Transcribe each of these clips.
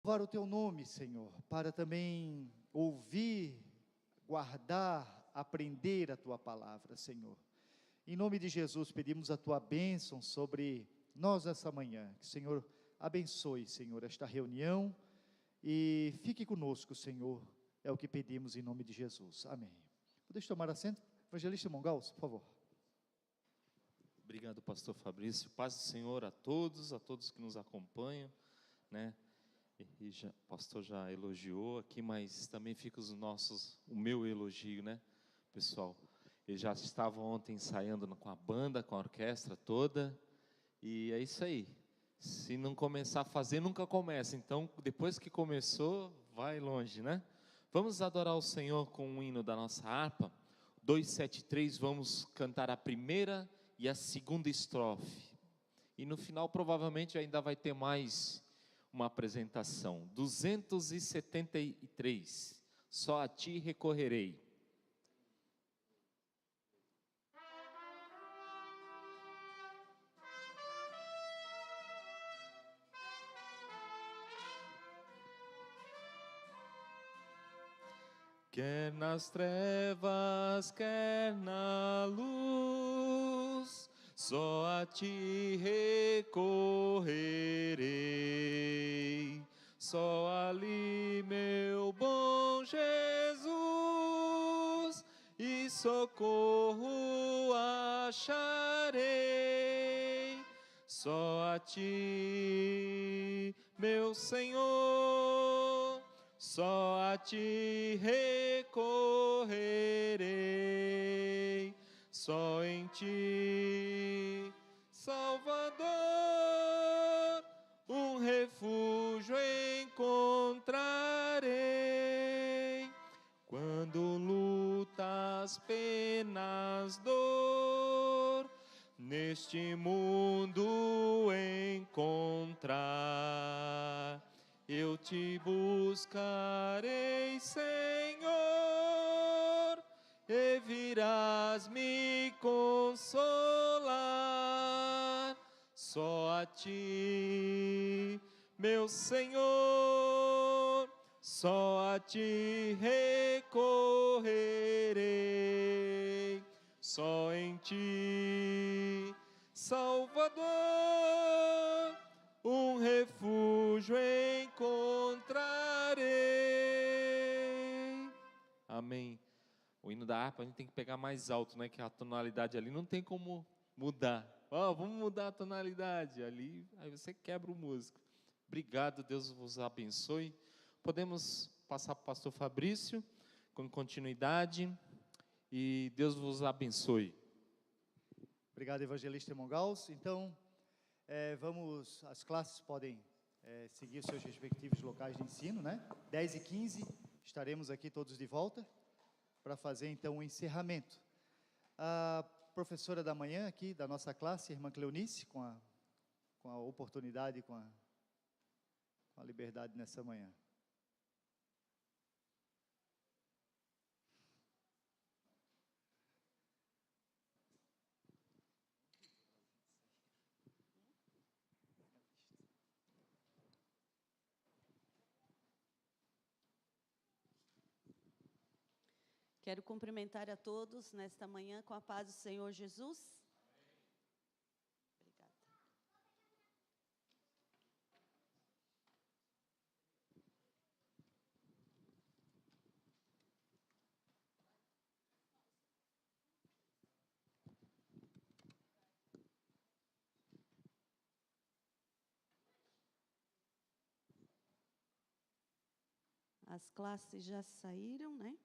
Louvar o teu nome, Senhor, para também ouvir, guardar, aprender a tua palavra, Senhor. Em nome de Jesus, pedimos a tua bênção sobre nós essa manhã. Que o Senhor abençoe, Senhor, esta reunião e fique conosco, Senhor. É o que pedimos em nome de Jesus. Amém. Podemos tomar assento? Evangelista Mongal, por favor. Obrigado, pastor Fabrício. Paz do Senhor a todos que nos acompanham, né? O pastor já elogiou aqui, mas também fica o meu elogio, né, pessoal? Eles já estavam ontem ensaiando com a banda, com a orquestra toda, e é isso aí. Se não começar a fazer, nunca começa. Então, depois que começou, vai longe, né? Vamos adorar o Senhor com um hino da nossa harpa, 273, vamos cantar a primeira e a segunda estrofe. E no final, provavelmente, ainda vai ter mais uma apresentação. 273, só a ti recorrerei. Quer nas trevas, quer na luz, só a ti recorrerei. Só ali, meu bom Jesus, e socorro acharei. Só a ti, meu Senhor, só a ti recorrerei, só em ti, Salvador, um refúgio encontrarei. Quando lutas, penas, dor, neste mundo encontrar, eu te buscarei, Senhor, e virás me consolar. Só a ti, meu Senhor, só a ti recorrerei. Só em ti, Salvador, um refúgio encontrarei. Amém. O hino da harpa a gente tem que pegar mais alto, né? Que a tonalidade ali não tem como mudar. Vamos mudar a tonalidade ali, aí você quebra o músico. Obrigado, Deus vos abençoe. Podemos passar para o pastor Fabrício, com continuidade, e Deus vos abençoe. Obrigado, evangelista Mongaus. Então, as classes podem seguir os seus respectivos locais de ensino, né? 10h15, estaremos aqui todos de volta para fazer então o encerramento. A professora da manhã aqui da nossa classe, a irmã Cleonice, com a oportunidade, com a liberdade nessa manhã. Quero cumprimentar a todos nesta manhã com a paz do Senhor Jesus. Obrigada. As classes já saíram, né?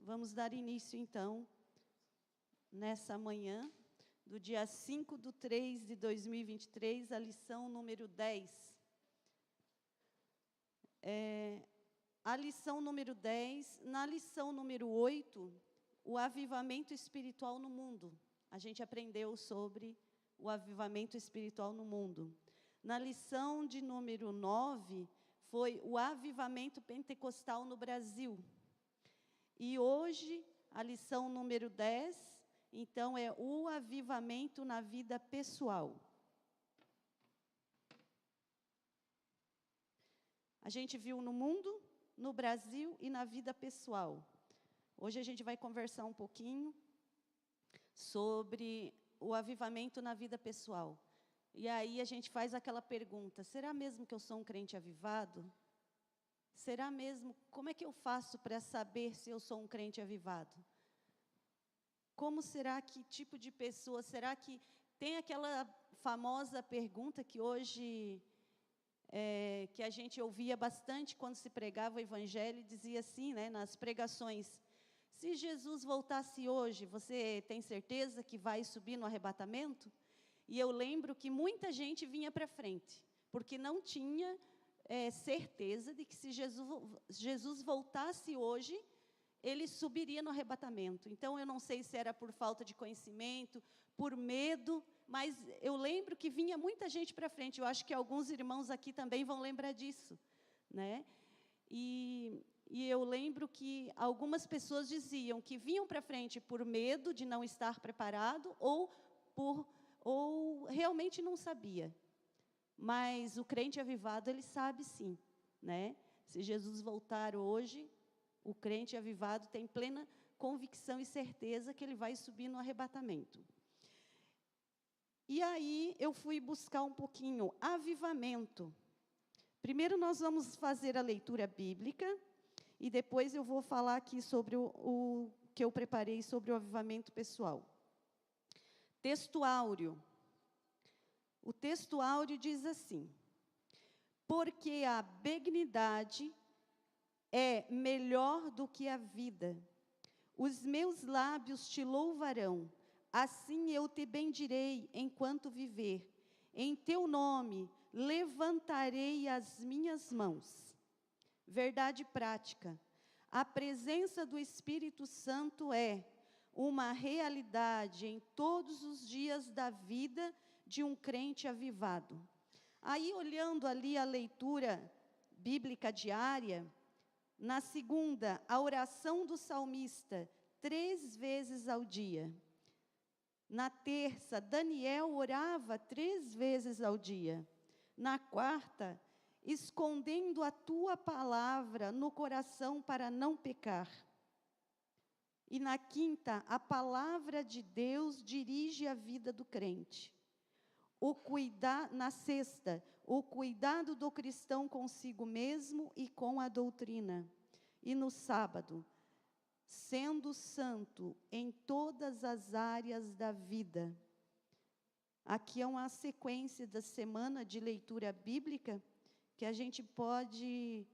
Vamos dar início, então, nessa manhã, do dia 5/3/2023, a lição número 10. A lição número 10, na lição número 8, o avivamento espiritual no mundo. A gente aprendeu sobre o avivamento espiritual no mundo. Na lição de número 9, foi o avivamento pentecostal no Brasil. E hoje, a lição número 10, então, é o avivamento na vida pessoal. A a gente viu no mundo, no Brasil e na vida pessoal. Hoje a gente vai conversar um pouquinho sobre o avivamento na vida pessoal. E aí a gente faz aquela pergunta: será mesmo que eu sou um crente avivado? Será mesmo? Como é que eu faço para saber se eu sou um crente avivado? Como será, que tipo de pessoa? Será que tem aquela famosa pergunta que hoje, que a gente ouvia bastante quando se pregava o evangelho, dizia assim, né, nas pregações: se Jesus voltasse hoje, você tem certeza que vai subir no arrebatamento? E eu lembro que muita gente vinha para frente, porque não tinha certeza de que se Jesus voltasse hoje, ele subiria no arrebatamento. Então, eu não sei se era por falta de conhecimento, por medo, mas eu lembro que vinha muita gente para frente. Eu acho que alguns irmãos aqui também vão lembrar disso, né? E eu lembro que algumas pessoas diziam que vinham para frente por medo de não estar preparado ou realmente não sabia. Mas o crente avivado, ele sabe sim, né? Se Jesus voltar hoje, o crente avivado tem plena convicção e certeza que ele vai subir no arrebatamento. E aí eu fui buscar um pouquinho avivamento. Primeiro nós vamos fazer a leitura bíblica e depois eu vou falar aqui sobre o que eu preparei sobre o avivamento pessoal. Texto áureo. O texto áureo diz assim: porque a benignidade é melhor do que a vida. Os meus lábios te louvarão, assim eu te bendirei enquanto viver. Em teu nome levantarei as minhas mãos. Verdade prática. A presença do Espírito Santo é uma realidade em todos os dias da vida de um crente avivado. Aí, olhando ali a leitura bíblica diária, na segunda, a oração do salmista, 3 vezes ao dia. Na terça, Daniel orava 3 vezes ao dia. Na quarta, escondendo a tua palavra no coração para não pecar. E na quinta, a palavra de Deus dirige a vida do crente. Na sexta, o cuidado do cristão consigo mesmo e com a doutrina. E no sábado, sendo santo em todas as áreas da vida. Aqui é uma sequência da semana de leitura bíblica, que a gente pode,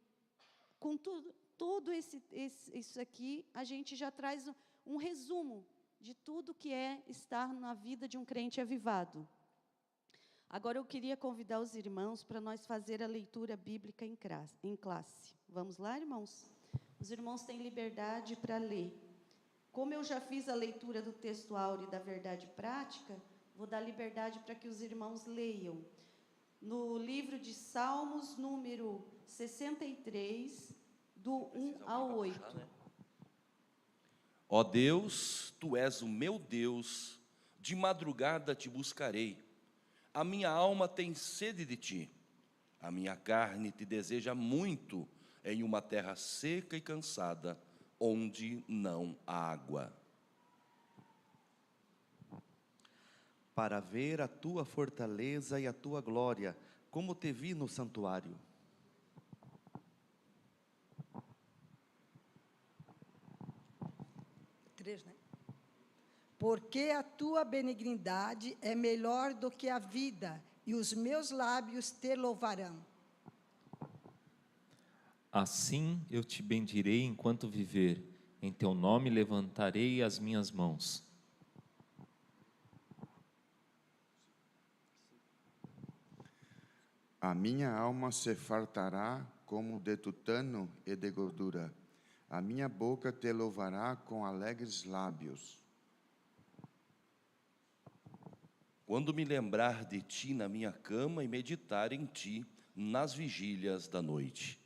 com tudo isso aqui, a gente já traz um resumo de tudo que é estar na vida de um crente avivado. Agora eu queria convidar os irmãos para nós fazer a leitura bíblica em classe. Vamos lá, irmãos? Os irmãos têm liberdade para ler. Como eu já fiz a leitura do texto áureo e da verdade prática, vou dar liberdade para que os irmãos leiam. No livro de Salmos, número 63, do 1 ao 8. Puxar, né? Ó Deus, Tu és o meu Deus, de madrugada te buscarei. A minha alma tem sede de Ti, a minha carne te deseja muito em uma terra seca e cansada, onde não há água. Para ver a Tua fortaleza e a Tua glória, como te vi no santuário. Né? Porque a tua benignidade é melhor do que a vida, e os meus lábios te louvarão. Assim eu te bendirei enquanto viver, em teu nome levantarei as minhas mãos. A minha alma se fartará como de tutano e de gordura. A minha boca te louvará com alegres lábios. Quando me lembrar de Ti na minha cama e meditar em Ti nas vigílias da noite.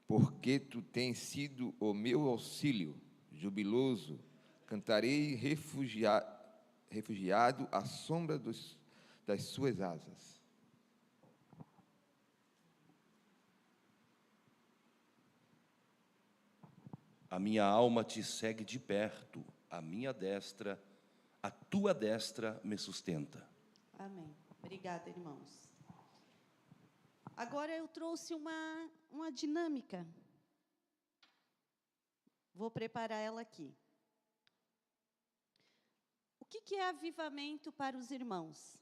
Porque Tu tens sido o meu auxílio, jubiloso, cantarei refugiado à sombra das suas asas. A minha alma te segue de perto, a tua destra me sustenta. Amém. Obrigada, irmãos. Agora eu trouxe uma dinâmica. Vou preparar ela aqui. O que é avivamento para os irmãos?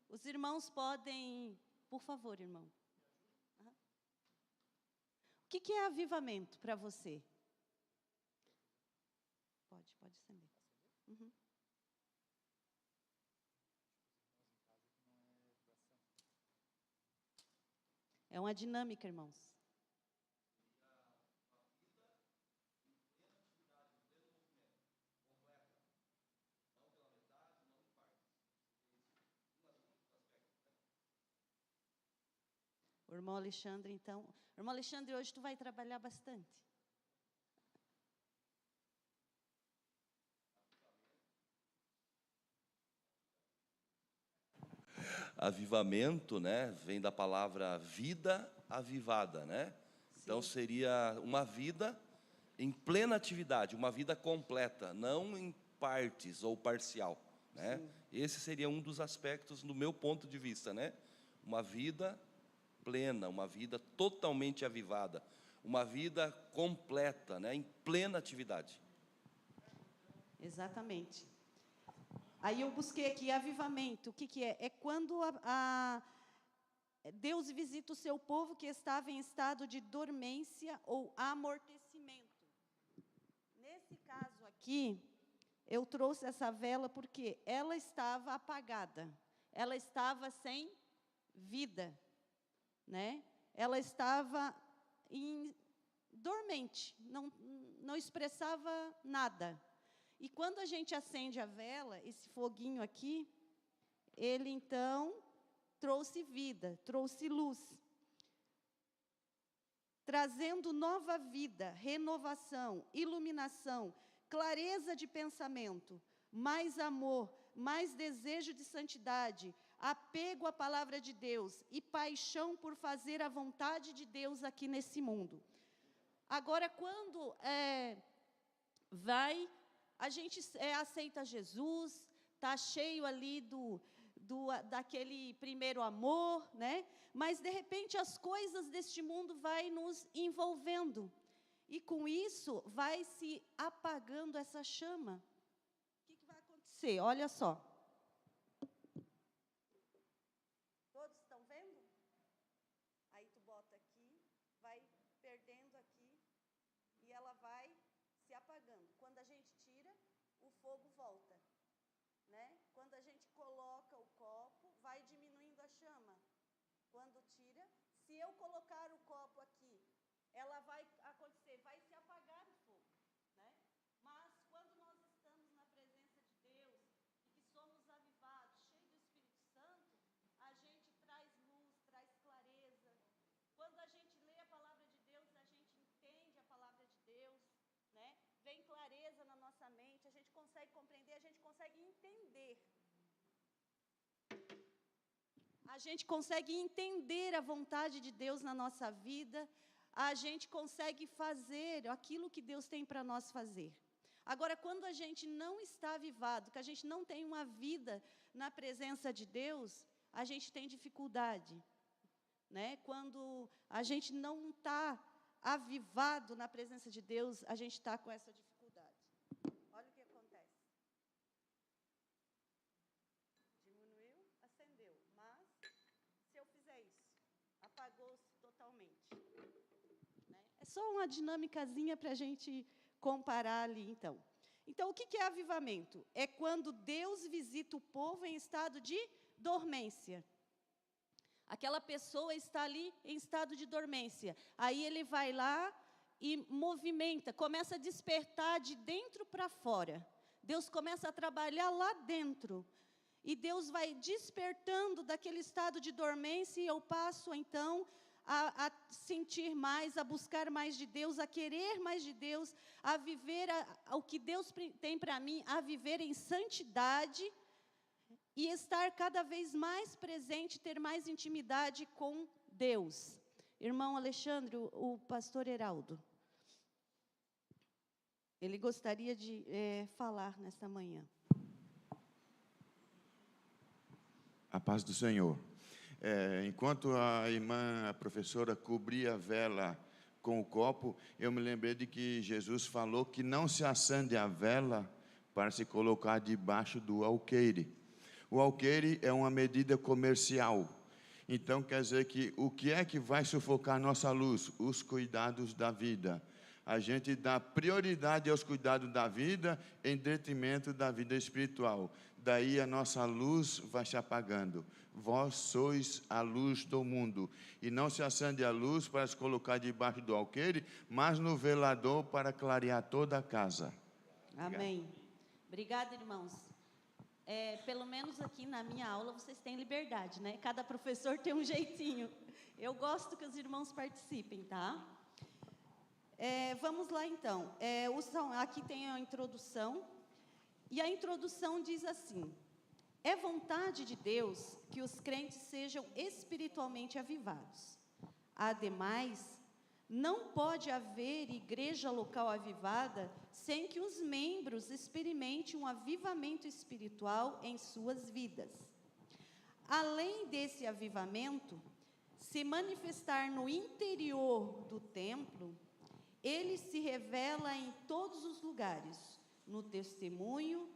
Os irmãos podem... Por favor, irmão. O que é avivamento para você? Pode acender. Uhum. É uma dinâmica, irmãos. O irmão Alexandre, então... Irmão Alexandre, hoje tu vai trabalhar bastante. Avivamento, né, vem da palavra vida avivada, né? Então seria uma vida em plena atividade, uma vida completa, não em partes ou parcial, né? Sim. Esse seria um dos aspectos do meu ponto de vista, né? Uma vida plena, uma vida totalmente avivada, uma vida completa, né, em plena atividade. Exatamente. Aí eu busquei aqui avivamento. O que é? É quando Deus visita o seu povo que estava em estado de dormência ou amortecimento. Nesse caso aqui, eu trouxe essa vela porque ela estava apagada. Ela estava sem vida, né? Ela estava dormente, não expressava nada. E quando a gente acende a vela, esse foguinho aqui, ele então trouxe vida, trouxe luz, trazendo nova vida, renovação, iluminação, clareza de pensamento, mais amor, mais desejo de santidade, apego à palavra de Deus e paixão por fazer a vontade de Deus aqui nesse mundo. Agora, quando a gente aceita Jesus, está cheio ali daquele primeiro amor, né? Mas, de repente, as coisas deste mundo vai nos envolvendo. E, com isso, vai se apagando essa chama. O que vai acontecer? Olha só. Todos estão vendo? Aí, tu bota aqui, vai perdendo aqui, e ela vai se apagando. Quando a gente tira, o fogo volta, né? Quando a gente coloca o copo, vai diminuindo a chama. Quando tira, se eu colocar o copo aqui, ela vai acontecer, vai se apagar o fogo, né? Mas quando nós estamos na presença de Deus e que somos avivados, cheios do Espírito Santo, a gente traz luz, traz clareza. Quando a gente lê a palavra de Deus, a gente entende a palavra de Deus, né? Vem clareza na nossa mente, a gente consegue compreender, a gente consegue entender. A gente consegue entender a vontade de Deus na nossa vida, a gente consegue fazer aquilo que Deus tem para nós fazer. Agora, quando a gente não está avivado, que a gente não tem uma vida na presença de Deus, a gente tem dificuldade, né? Quando a gente não está avivado na presença de Deus, a gente está com essa dificuldade. Olha o que acontece. Diminuiu, acendeu, mas se eu fizer isso, apagou-se totalmente. Né? É só uma dinâmicazinha para a gente comparar ali, então. Então, o que é avivamento? É quando Deus visita o povo em estado de dormência. Aquela pessoa está ali em estado de dormência. Aí ele vai lá e movimenta, começa a despertar de dentro para fora. Deus começa a trabalhar lá dentro. E Deus vai despertando daquele estado de dormência e eu passo, então, a sentir mais, a buscar mais de Deus, a querer mais de Deus, a viver o que Deus tem para mim, a viver em santidade e estar cada vez mais presente, ter mais intimidade com Deus. Irmão Alexandre, o pastor Heraldo, ele gostaria de falar nesta manhã. A paz do Senhor. Enquanto a irmã, a professora, cobria a vela com o copo, eu me lembrei de que Jesus falou que não se acende a vela para se colocar debaixo do alqueire. O alqueire é uma medida comercial. Então, quer dizer que o que é que vai sufocar nossa luz? Os cuidados da vida. A gente dá prioridade aos cuidados da vida em detrimento da vida espiritual. Daí a nossa luz vai se apagando. Vós sois a luz do mundo. E não se acende a luz para se colocar debaixo do alqueire, mas no velador para clarear toda a casa. Amém. Obrigada, irmãos. Pelo menos aqui na minha aula vocês têm liberdade, né? Cada professor tem um jeitinho. Eu gosto que os irmãos participem, tá? Vamos lá, então. Aqui tem a introdução. E a introdução diz assim: é vontade de Deus que os crentes sejam espiritualmente avivados. Ademais, não pode haver igreja local avivada sem que os membros experimentem um avivamento espiritual em suas vidas. Além desse avivamento se manifestar no interior do templo, ele se revela em todos os lugares, no testemunho,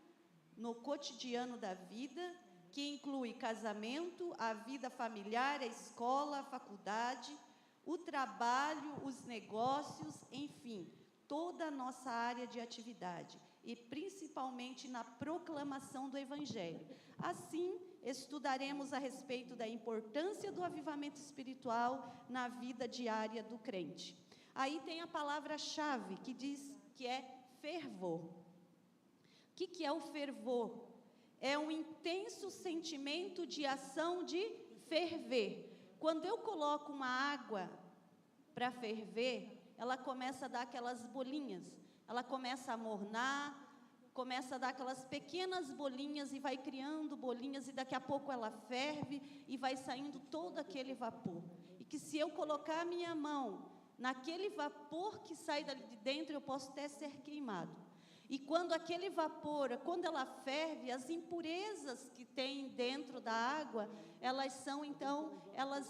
no cotidiano da vida, que inclui casamento, a vida familiar, a escola, a faculdade, o trabalho, os negócios, enfim, toda a nossa área de atividade, e principalmente na proclamação do Evangelho. Assim, estudaremos a respeito da importância do avivamento espiritual na vida diária do crente. Aí tem a palavra-chave que diz que é fervor. O que é o fervor? É um intenso sentimento de ação de ferver. Quando eu coloco uma água para ferver, ela começa a dar aquelas bolinhas, ela começa a mornar, começa a dar aquelas pequenas bolinhas e vai criando bolinhas, e daqui a pouco ela ferve e vai saindo todo aquele vapor. E que se eu colocar a minha mão naquele vapor que sai dali de dentro, eu posso até ser queimado. E quando aquele vapor, quando ela ferve, as impurezas que tem dentro da água, elas são, então, elas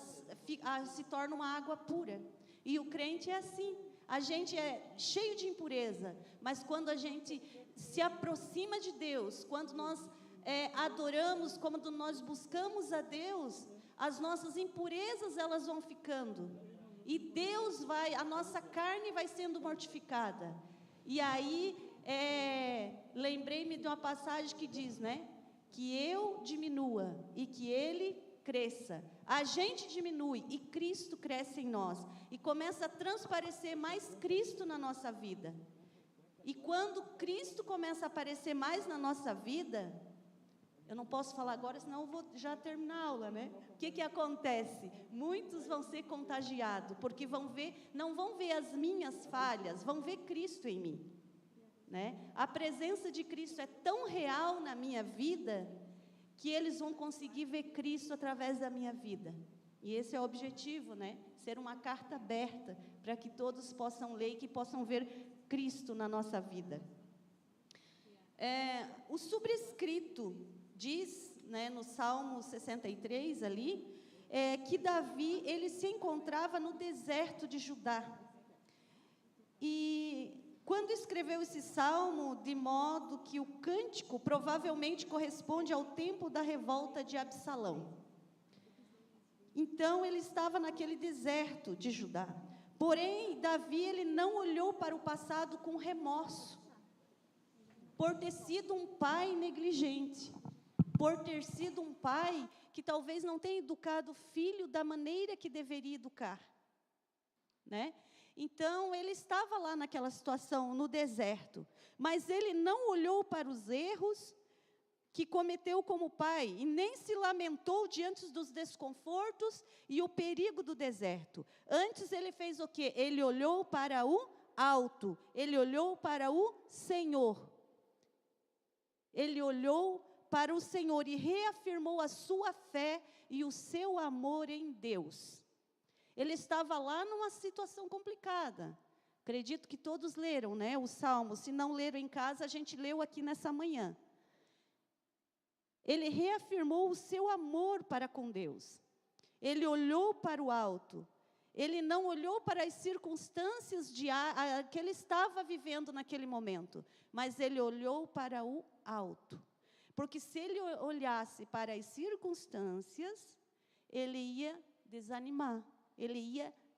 se tornam uma água pura. E o crente é assim, a gente é cheio de impureza, mas quando a gente se aproxima de Deus, quando nós adoramos, quando nós buscamos a Deus, as nossas impurezas, elas vão ficando. E Deus a nossa carne vai sendo mortificada. E aí, lembrei-me de uma passagem que diz, né? Que eu diminua e que Ele cresça. A gente diminui e Cristo cresce em nós. E começa a transparecer mais Cristo na nossa vida. E quando Cristo começa a aparecer mais na nossa vida, eu não posso falar agora, senão eu vou já terminar a aula, né? O que acontece? Muitos vão ser contagiados, porque não vão ver as minhas falhas, vão ver Cristo em mim. Né? A presença de Cristo é tão real na minha vida, que eles vão conseguir ver Cristo através da minha vida. E esse é o objetivo, né? Ser uma carta aberta, para que todos possam ler e que possam ver Cristo na nossa vida. O subscrito diz, né, no Salmo 63 ali, que Davi, ele se encontrava no deserto de Judá. E quando escreveu esse salmo, de modo que o cântico provavelmente corresponde ao tempo da revolta de Absalão. Então, ele estava naquele deserto de Judá. Porém, Davi, ele não olhou para o passado com remorso, por ter sido um pai negligente, por ter sido um pai que talvez não tenha educado o filho da maneira que deveria educar, né? Então, ele estava lá naquela situação, no deserto, mas ele não olhou para os erros, que cometeu como pai, e nem se lamentou diante dos desconfortos e o perigo do deserto. Antes ele fez o quê? Ele olhou para o alto, ele olhou para o Senhor. Ele olhou para o Senhor e reafirmou a sua fé e o seu amor em Deus. Ele estava lá numa situação complicada. Acredito que todos leram, né, o Salmo. Se não leram em casa, a gente leu aqui nessa manhã. Ele reafirmou o seu amor para com Deus. Ele olhou para o alto. Ele não olhou para as circunstâncias que ele estava vivendo naquele momento, mas ele olhou para o alto. Porque se ele olhasse para as circunstâncias, ele ia desanimar, ele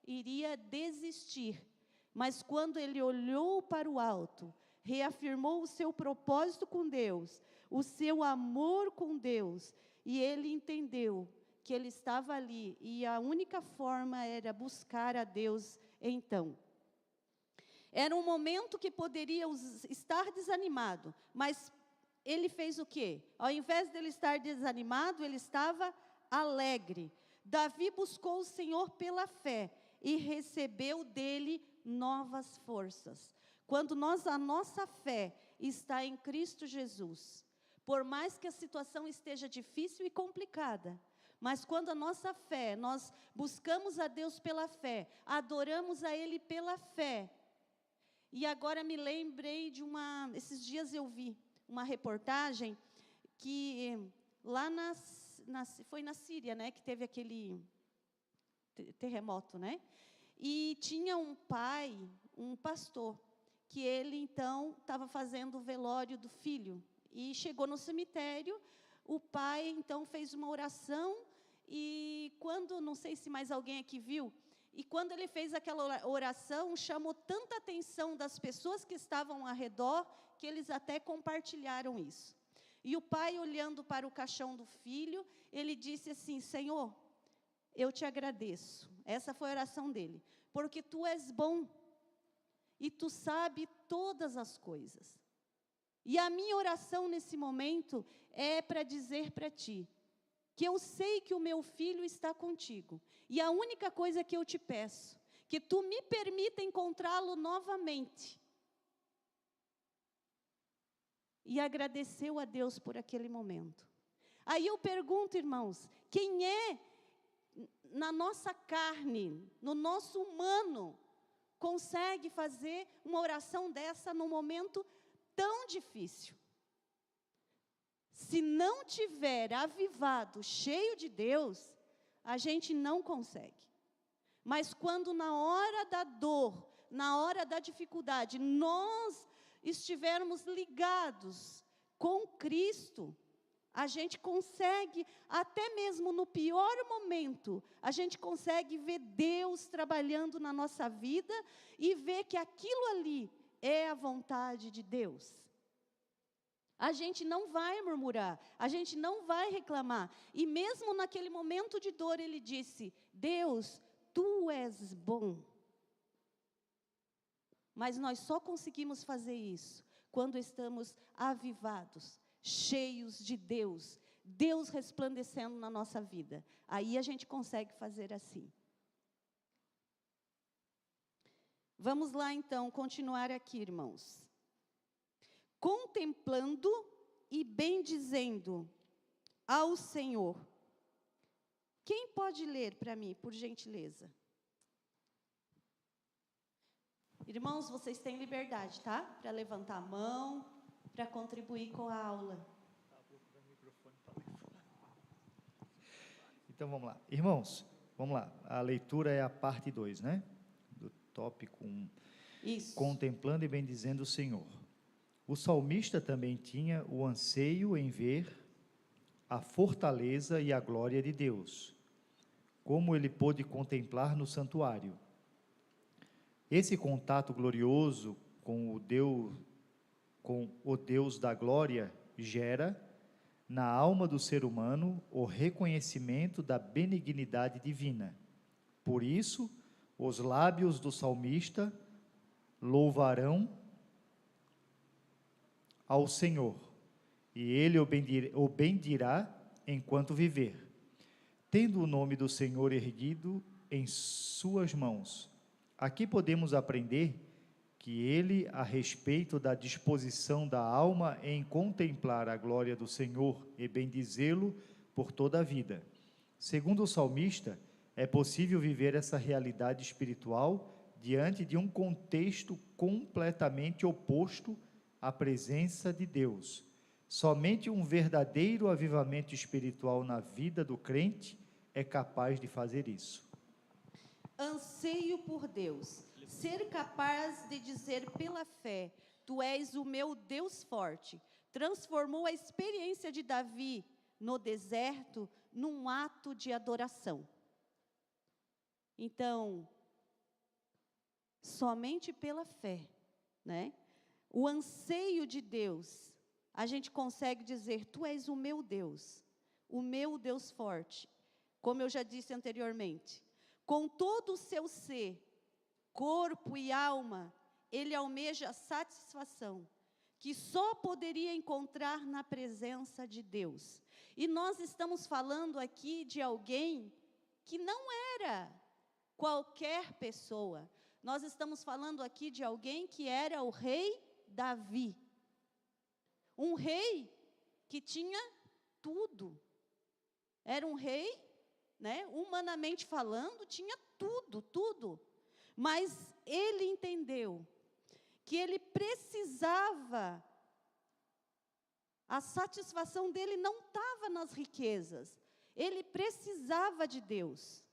iria desistir. Mas quando ele olhou para o alto, reafirmou o seu propósito com Deus, o seu amor com Deus, e ele entendeu que ele estava ali, e a única forma era buscar a Deus então. Era um momento que poderia estar desanimado, mas ele fez o quê? Ao invés dele estar desanimado, ele estava alegre. Davi buscou o Senhor pela fé e recebeu dele novas forças. Quando a nossa fé está em Cristo Jesus, por mais que a situação esteja difícil e complicada, mas quando a nossa fé, nós buscamos a Deus pela fé, adoramos a Ele pela fé. E agora me lembrei esses dias eu vi uma reportagem que lá foi na Síria, né, que teve aquele terremoto, né? E tinha um pai, um pastor, que ele então estava fazendo o velório do filho. E chegou no cemitério, o pai então fez uma oração, e não sei se mais alguém aqui viu, e quando ele fez aquela oração, chamou tanta atenção das pessoas que estavam ao redor, que eles até compartilharam isso. E o pai, olhando para o caixão do filho, ele disse assim: Senhor, eu te agradeço. Essa foi a oração dele. Porque tu és bom, e tu sabes todas as coisas. E a minha oração nesse momento é para dizer para ti, que eu sei que o meu filho está contigo. E a única coisa que eu te peço, que tu me permita encontrá-lo novamente. E agradeceu a Deus por aquele momento. Aí eu pergunto, irmãos, quem é na nossa carne, no nosso humano, consegue fazer uma oração dessa num momento tão difícil? Se não tiver avivado, cheio de Deus, a gente não consegue. Mas quando na hora da dor, na hora da dificuldade, nós estivermos ligados com Cristo, a gente consegue, até mesmo no pior momento, a gente consegue ver Deus trabalhando na nossa vida e ver que aquilo ali é a vontade de Deus. A gente não vai murmurar, a gente não vai reclamar. E mesmo naquele momento de dor, ele disse: Deus, tu és bom. Mas nós só conseguimos fazer isso quando estamos avivados, cheios de Deus, Deus resplandecendo na nossa vida. Aí a gente consegue fazer assim. Vamos lá então, continuar aqui, irmãos. Contemplando e bendizendo ao Senhor. Quem pode ler para mim, por gentileza? Irmãos, vocês têm liberdade, tá? Para levantar a mão, para contribuir com a aula. Então, vamos lá. Irmãos, vamos lá. A leitura é a parte 2, né? Do tópico 1. Isso. Contemplando e bendizendo o Senhor. O salmista também tinha o anseio em ver a fortaleza e a glória de Deus, como ele pôde contemplar no santuário. Esse contato glorioso com o Deus da glória gera, na alma do ser humano, o reconhecimento da benignidade divina. Por isso, os lábios do salmista louvarão ao Senhor, e ele o bendirá enquanto viver, tendo o nome do Senhor erguido em suas mãos. Aqui podemos aprender que ele, a respeito da disposição da alma em contemplar a glória do Senhor e bendizê-lo por toda a vida. Segundo o salmista, é possível viver essa realidade espiritual diante de um contexto completamente oposto à presença de Deus. Somente um verdadeiro avivamento espiritual na vida do crente é capaz de fazer isso. Anseio por Deus, ser capaz de dizer pela fé, tu és o meu Deus forte, transformou a experiência de Davi no deserto num ato de adoração. Então, somente pela fé, né? O anseio de Deus, a gente consegue dizer, tu és o meu Deus forte, como eu já disse anteriormente. Com todo o seu ser, corpo e alma, ele almeja satisfação, que só poderia encontrar na presença de Deus. E nós estamos falando aqui de alguém que não era qualquer pessoa. Nós estamos falando aqui de alguém que era o rei Davi. Um rei que tinha tudo. Era um rei, né, humanamente falando, tinha tudo. Mas ele entendeu que ele precisava, a satisfação dele não estava nas riquezas, ele precisava de Deus.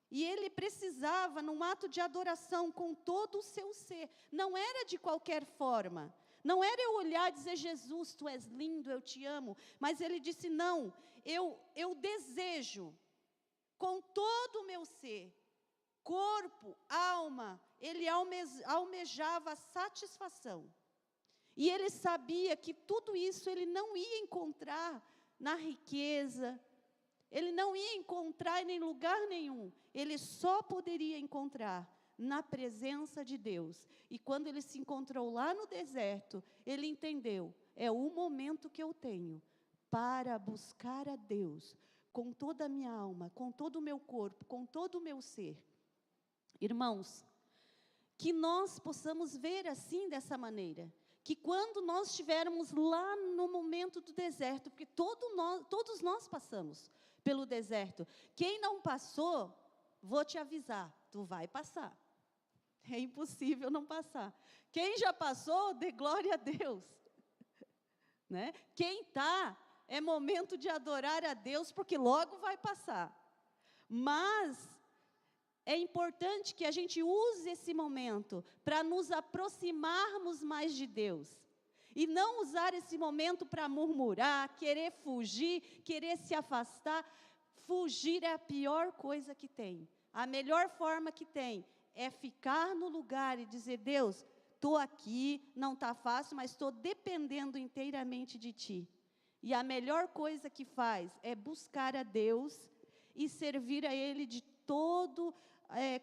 E ele precisava, num ato de adoração, com todo o seu ser. Não era de qualquer forma. Não era eu olhar e dizer, Jesus, tu és lindo, eu te amo. Mas ele disse, não, eu desejo, com todo o meu ser, corpo, alma, ele almejava satisfação. E ele sabia que tudo isso ele não ia encontrar na riqueza, ele não ia encontrar em lugar nenhum, ele só poderia encontrar na presença de Deus. E quando ele se encontrou lá no deserto, ele entendeu, é o momento que eu tenho para buscar a Deus, com toda a minha alma, com todo o meu corpo, com todo o meu ser. Irmãos, que nós possamos ver assim, dessa maneira, que quando nós estivermos lá no momento do deserto, porque todos nós passamos pelo deserto. Quem não passou, vou te avisar, tu vai passar. É impossível não passar. Quem já passou, dê glória a Deus. Né? Quem está, é momento de adorar a Deus, porque logo vai passar. Mas é importante que a gente use esse momento para nos aproximarmos mais de Deus. E não usar esse momento para murmurar, querer fugir, querer se afastar. Fugir é a pior coisa que tem. A melhor forma que tem é ficar no lugar e dizer, Deus, estou aqui, não está fácil, mas estou dependendo inteiramente de Ti. E a melhor coisa que faz é buscar a Deus e servir a Ele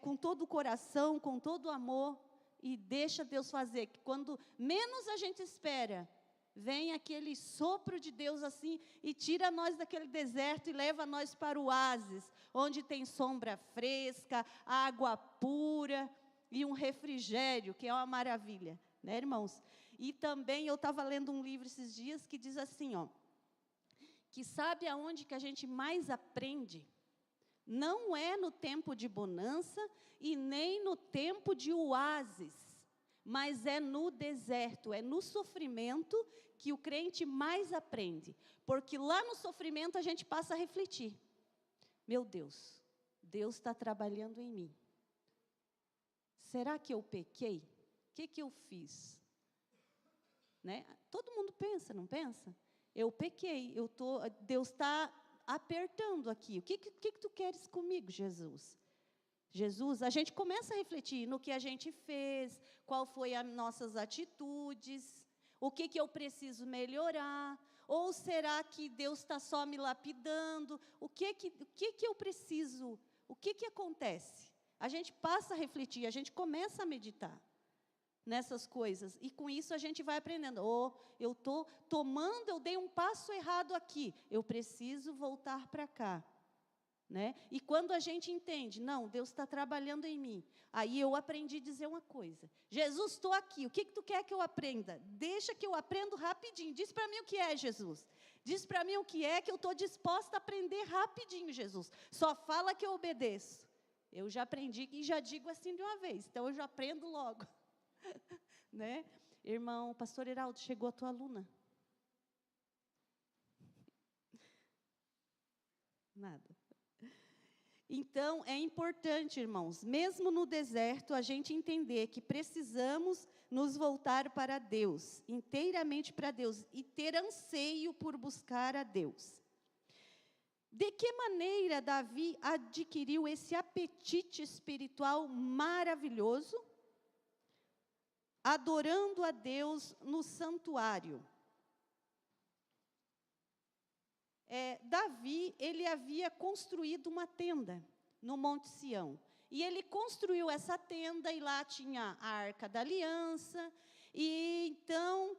com todo o coração, com todo o amor, e deixa Deus fazer, que quando menos a gente espera, vem aquele sopro de Deus assim, e tira nós daquele deserto e leva nós para o oásis, onde tem sombra fresca, água pura e um refrigério, que é uma maravilha, né, irmãos? E também eu estava lendo um livro esses dias que diz assim, ó, que sabe aonde que a gente mais aprende? Não é no tempo de bonança e nem no tempo de oásis, mas é no deserto, é no sofrimento que o crente mais aprende. Porque lá no sofrimento a gente passa a refletir. Meu Deus, Deus está trabalhando em mim. Será que eu pequei? O que eu fiz? Né? Todo mundo pensa, não pensa? Eu pequei, Deus está apertando aqui. O que tu queres comigo, Jesus? Jesus, a gente começa a refletir no que a gente fez, qual foi as nossas atitudes, o que eu preciso melhorar, ou será que Deus está só me lapidando? O que eu preciso, o que acontece? A gente passa a refletir, a gente começa a meditar. nessas coisas. E com isso a gente vai aprendendo. Eu estou tomando, eu dei um passo errado aqui. Eu preciso voltar para cá. Né? E quando a gente entende, não, Deus está trabalhando em mim. Aí eu aprendi a dizer uma coisa. Jesus, estou aqui, o que tu quer que eu aprenda? Deixa que eu aprendo rapidinho. Diz para mim o que é, Jesus. Diz para mim o que é, que eu estou disposta a aprender rapidinho, Jesus. Só fala que eu obedeço. Eu já aprendi e já digo assim de uma vez, então eu já aprendo logo. Né? Irmão, pastor Heraldo, chegou a tua aluna. Nada. Então, é importante, irmãos, mesmo no deserto, a gente entender que precisamos nos voltar para Deus, inteiramente para Deus, e ter anseio por buscar a Deus. De que maneira Davi adquiriu esse apetite espiritual maravilhoso? Adorando a Deus no santuário. Davi, ele havia construído uma tenda no Monte Sião. E ele construiu essa tenda e lá tinha a Arca da Aliança. E então,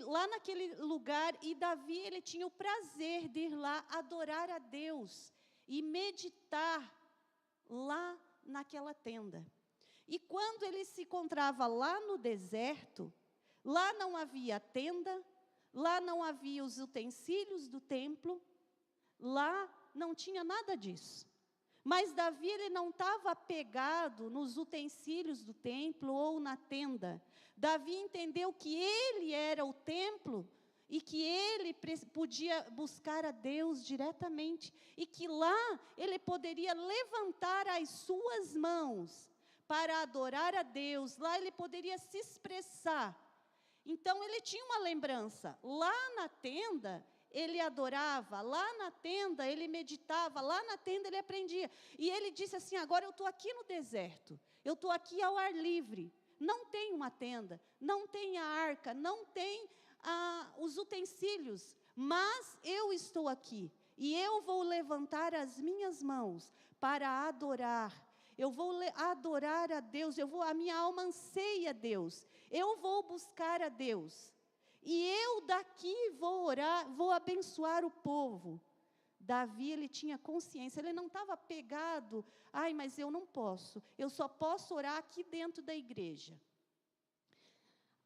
lá naquele lugar, e Davi, ele tinha o prazer de ir lá adorar a Deus e meditar lá naquela tenda. E quando ele se encontrava lá no deserto, lá não havia tenda, lá não havia os utensílios do templo, lá não tinha nada disso. Mas Davi, ele não estava apegado nos utensílios do templo ou na tenda. Davi entendeu que ele era o templo e que ele podia buscar a Deus diretamente. E que lá ele poderia levantar as suas mãos para adorar a Deus. Lá ele poderia se expressar. Então, ele tinha uma lembrança. Lá na tenda, ele adorava. Lá na tenda, ele meditava. Lá na tenda, ele aprendia. E ele disse assim, agora eu estou aqui no deserto. Eu estou aqui ao ar livre. Não tem uma tenda. Não tem a arca. Não tem os utensílios. Mas eu estou aqui. E eu vou levantar as minhas mãos para adorar. Eu vou adorar a Deus. A minha alma anseia a Deus. Eu vou buscar a Deus. E eu daqui vou orar, vou abençoar o povo. Davi, ele tinha consciência, ele não estava apegado, mas eu não posso, eu só posso orar aqui dentro da igreja.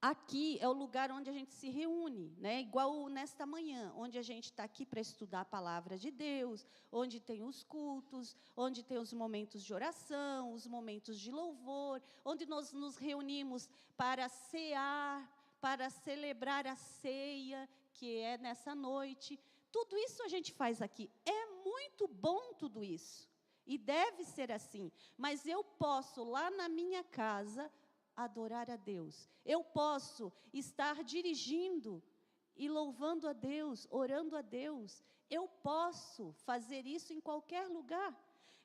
Aqui é o lugar onde a gente se reúne, né? Igual nesta manhã, onde a gente está aqui para estudar a palavra de Deus, onde tem os cultos, onde tem os momentos de oração, os momentos de louvor, onde nós nos reunimos para cear, para celebrar a ceia, que é nessa noite. Tudo isso a gente faz aqui. É muito bom tudo isso. E deve ser assim. Mas eu posso, lá na minha casa, adorar a Deus. Eu posso estar dirigindo e louvando a Deus, orando a Deus. Eu posso fazer isso em qualquer lugar.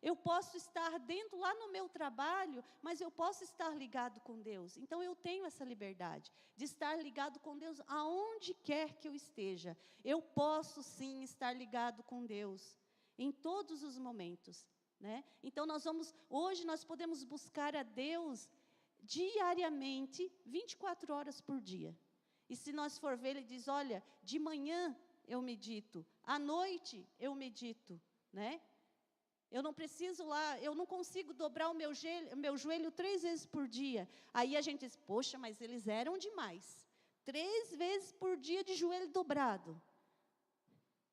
Eu posso estar dentro, lá no meu trabalho, mas eu posso estar ligado com Deus. Então, eu tenho essa liberdade de estar ligado com Deus aonde quer que eu esteja. Eu posso, sim, estar ligado com Deus em todos os momentos, né? Então, hoje nós podemos buscar a Deus diariamente, 24 horas por dia. E se nós for ver, ele diz, olha, de manhã eu medito, à noite eu medito, né? Eu não preciso eu não consigo dobrar o meu joelho 3 vezes por dia. Aí a gente diz, poxa, mas eles eram demais. 3 vezes por dia de joelho dobrado.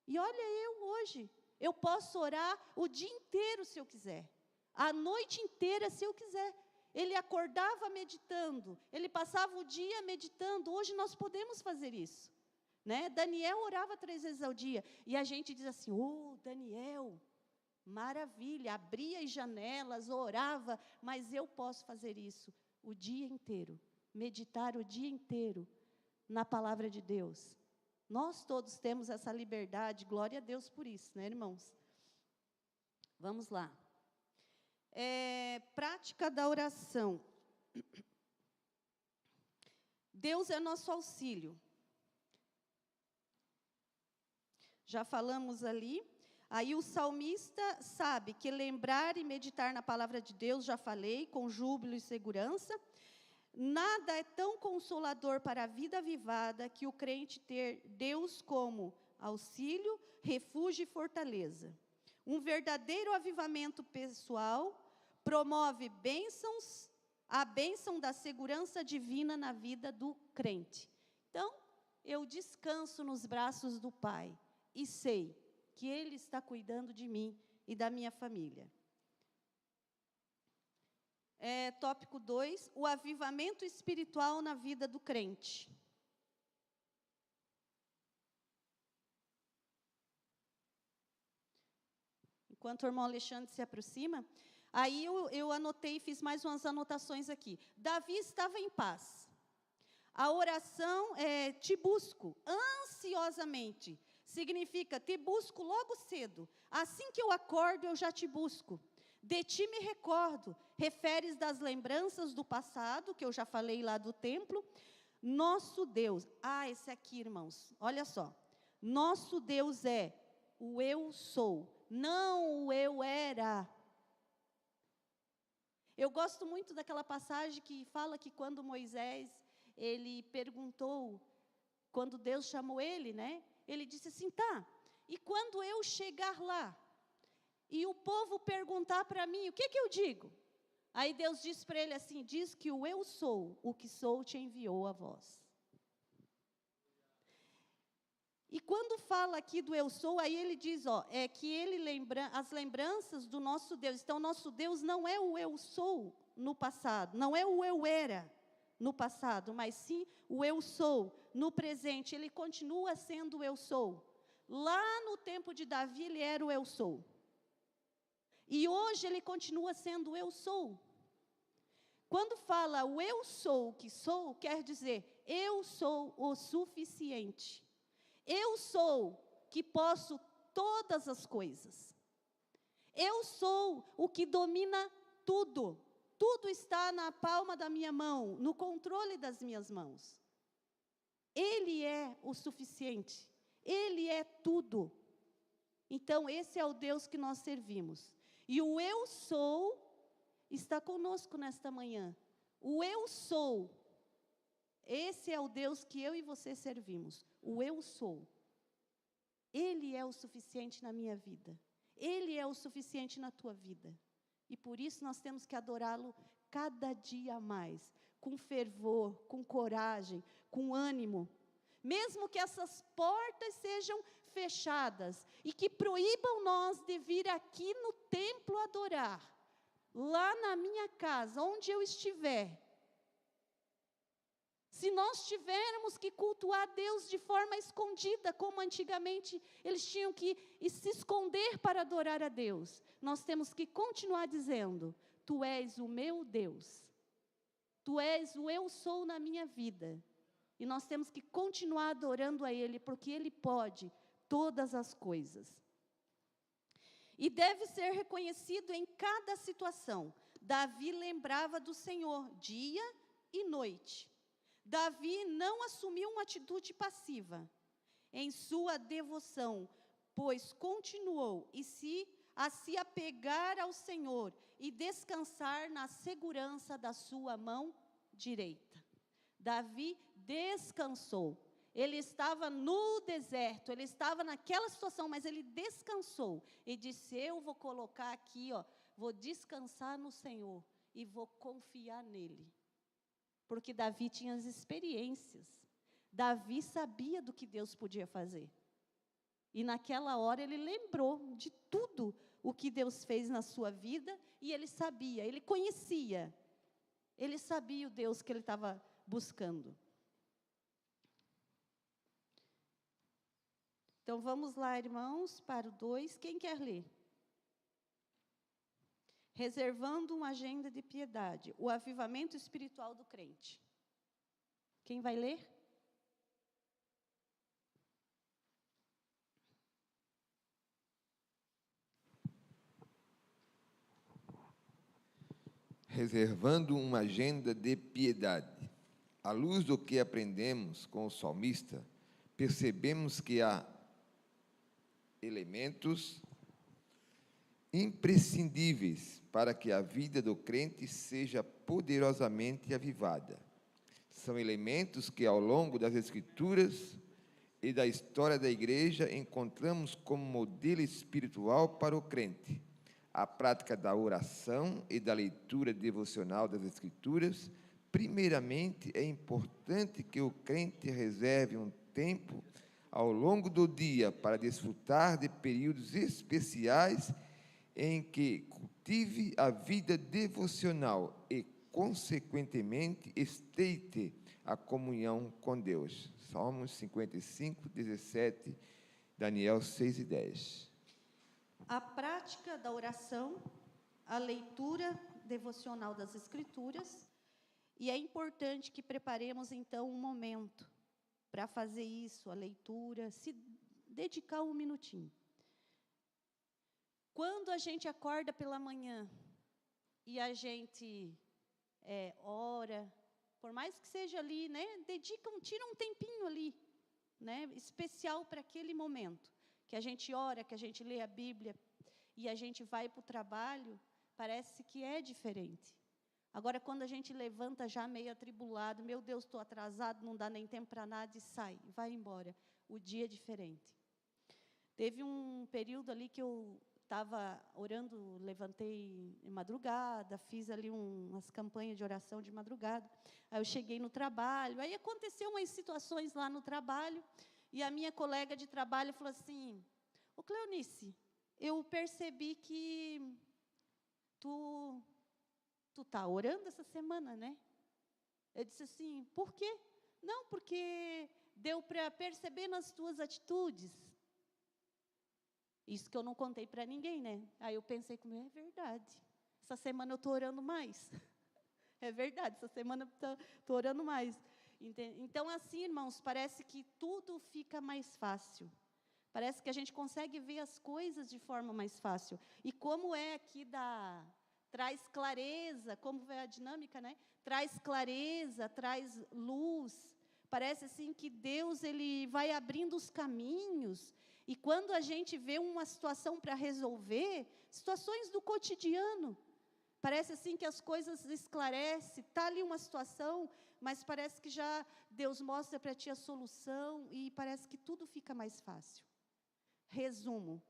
E olha eu hoje, eu posso orar o dia inteiro se eu quiser. A noite inteira se eu quiser. Ele acordava meditando, ele passava o dia meditando. Hoje nós podemos fazer isso, né? Daniel orava 3 vezes ao dia. E a gente diz assim, Daniel, maravilha, abria as janelas, orava, mas eu posso fazer isso o dia inteiro, meditar o dia inteiro na palavra de Deus. Nós todos temos essa liberdade, glória a Deus por isso, né, irmãos? Vamos lá. Prática da oração. Deus é nosso auxílio. Já falamos ali. Aí o salmista sabe que lembrar e meditar na palavra de Deus, já falei, com júbilo e segurança. Nada é tão consolador para a vida avivada que o crente ter Deus como auxílio, refúgio e fortaleza. Um verdadeiro avivamento pessoal promove a bênção da segurança divina na vida do crente. Então, eu descanso nos braços do Pai e sei que Ele está cuidando de mim e da minha família. Tópico 2, o avivamento espiritual na vida do crente. Enquanto o irmão Alexandre se aproxima, aí eu anotei, fiz mais umas anotações aqui. Davi estava em paz. A oração é te busco ansiosamente. Significa te busco logo cedo. Assim que eu acordo, eu já te busco. De ti me recordo. Referes das lembranças do passado, que eu já falei lá do templo. Nosso Deus. Esse aqui, irmãos. Olha só. Nosso Deus é o eu sou. Não o eu era. Eu gosto muito daquela passagem que fala que quando Moisés, ele perguntou, quando Deus chamou ele, né? Ele disse assim, tá, e quando eu chegar lá, e o povo perguntar para mim, o que eu digo? Aí Deus diz para ele assim, diz que o eu sou, o que sou, te enviou a vós. E quando fala aqui do eu sou, aí ele diz, que ele as lembranças do nosso Deus. Então, nosso Deus não é o eu sou no passado, não é o eu era no passado, mas sim o eu sou no presente. Ele continua sendo o eu sou. Lá no tempo de Davi, ele era o eu sou. E hoje ele continua sendo o eu sou. Quando fala o eu sou o que sou, quer dizer, eu sou o suficiente. Eu sou que posso todas as coisas. Eu sou o que domina tudo. Tudo está na palma da minha mão, no controle das minhas mãos. Ele é o suficiente. Ele é tudo. Então, esse é o Deus que nós servimos. E o eu sou está conosco nesta manhã. O eu sou. Esse é o Deus que eu e você servimos. O eu sou. Ele é o suficiente na minha vida. Ele é o suficiente na tua vida. E por isso nós temos que adorá-lo cada dia mais. Com fervor, com coragem, com ânimo. Mesmo que essas portas sejam fechadas e que proíbam nós de vir aqui no templo adorar. Lá na minha casa, onde eu estiver. Se nós tivermos que cultuar Deus de forma escondida, como antigamente eles tinham que se esconder para adorar a Deus, nós temos que continuar dizendo, tu és o meu Deus, tu és o eu sou na minha vida, e nós temos que continuar adorando a Ele, porque Ele pode todas as coisas. E deve ser reconhecido em cada situação. Davi lembrava do Senhor dia e noite. Davi não assumiu uma atitude passiva em sua devoção, pois continuou a se apegar ao Senhor e descansar na segurança da sua mão direita. Davi descansou. Ele estava no deserto, ele estava naquela situação, mas ele descansou. E disse, eu vou colocar aqui, vou descansar no Senhor e vou confiar nele. Porque Davi tinha as experiências. Davi sabia do que Deus podia fazer. E naquela hora ele lembrou de tudo o que Deus fez na sua vida. E ele sabia, ele conhecia. Ele sabia o Deus que ele estava buscando. Então vamos lá, irmãos, para o 2. Quem quer ler? Reservando uma agenda de piedade, o avivamento espiritual do crente. Quem vai ler? Reservando uma agenda de piedade. À luz do que aprendemos com o salmista, percebemos que há elementos imprescindíveis para que a vida do crente seja poderosamente avivada. São elementos que, ao longo das Escrituras e da história da Igreja, encontramos como modelo espiritual para o crente. A prática da oração e da leitura devocional das Escrituras. Primeiramente, é importante que o crente reserve um tempo ao longo do dia para desfrutar de períodos especiais em que cultive a vida devocional e, consequentemente, esteite a comunhão com Deus. Salmos 55, 17, Daniel 6 e 10. A prática da oração, a leitura devocional das Escrituras, e é importante que preparemos, então, um momento para fazer isso, a leitura, se dedicar um minutinho. Quando a gente acorda pela manhã e a gente ora, por mais que seja ali, né, tira um tempinho ali, né, especial para aquele momento, que a gente ora, que a gente lê a Bíblia e a gente vai para o trabalho, parece que é diferente. Agora, quando a gente levanta já meio atribulado, meu Deus, estou atrasado, não dá nem tempo para nada, e sai, vai embora. O dia é diferente. Teve um período ali que eu estava orando, levantei em madrugada, fiz ali umas campanhas de oração de madrugada. Aí eu cheguei no trabalho, aí aconteceu umas situações lá no trabalho, e a minha colega de trabalho falou assim: ô Cleonice, eu percebi que tu está orando essa semana, né? Eu disse assim: por quê? Não, porque deu para perceber nas tuas atitudes. Isso que eu não contei para ninguém, né? Aí eu pensei comigo, é verdade. Essa semana eu estou orando mais. É verdade, essa semana eu estou orando mais. Então, assim, irmãos, parece que tudo fica mais fácil. Parece que a gente consegue ver as coisas de forma mais fácil. E como é aqui traz clareza, como é a dinâmica, né? Traz clareza, traz luz. Parece assim que Deus ele vai abrindo os caminhos. E quando a gente vê uma situação para resolver, situações do cotidiano, parece assim que as coisas esclarecem, está ali uma situação, mas parece que já Deus mostra para ti a solução e parece que tudo fica mais fácil. Resumo.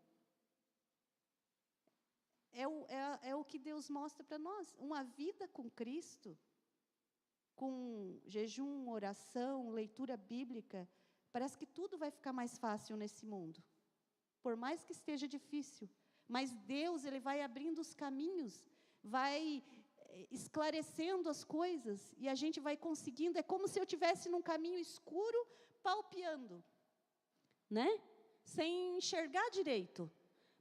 É o que Deus mostra para nós, uma vida com Cristo, com jejum, oração, leitura bíblica, parece que tudo vai ficar mais fácil nesse mundo, por mais que esteja difícil, mas Deus ele vai abrindo os caminhos, vai esclarecendo as coisas, e a gente vai conseguindo, é como se eu estivesse num caminho escuro, palpeando, né? Sem enxergar direito,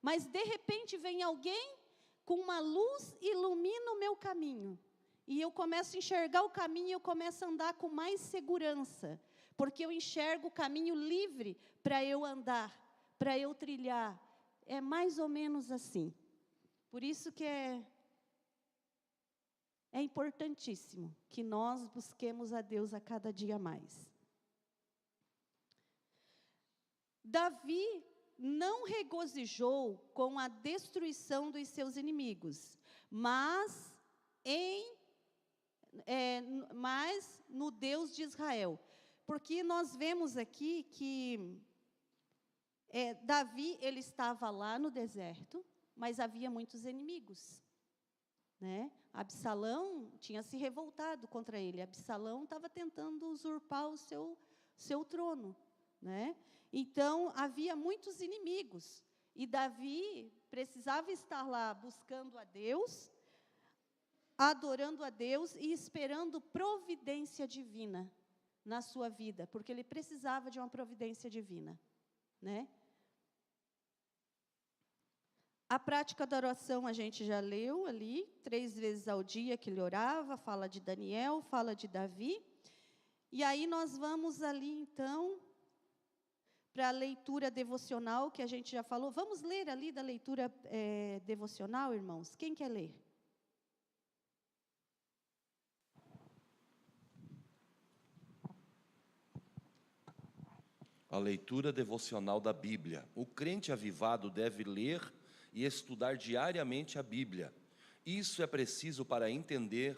mas de repente vem alguém com uma luz ilumina o meu caminho, e eu começo a enxergar o caminho, eu começo a andar com mais segurança, porque eu enxergo o caminho livre para eu andar, para eu trilhar. É mais ou menos assim. Por isso que é importantíssimo que nós busquemos a Deus a cada dia mais. Davi não regozijou com a destruição dos seus inimigos, mas no Deus de Israel. Porque nós vemos aqui que Davi, ele estava lá no deserto, mas havia muitos inimigos, né? Absalão tinha se revoltado contra ele. Absalão estava tentando usurpar o seu trono, né? Então, havia muitos inimigos. E Davi precisava estar lá buscando a Deus, adorando a Deus e esperando providência divina na sua vida, porque ele precisava de uma providência divina, né? A prática da oração a gente já leu ali, 3 vezes ao dia que ele orava, fala de Daniel, fala de Davi. E aí nós vamos ali, então, para a leitura devocional, que a gente já falou. Vamos ler ali da leitura devocional, irmãos? Quem quer ler? A leitura devocional da Bíblia. O crente avivado deve ler e estudar diariamente a Bíblia. Isso é preciso para entender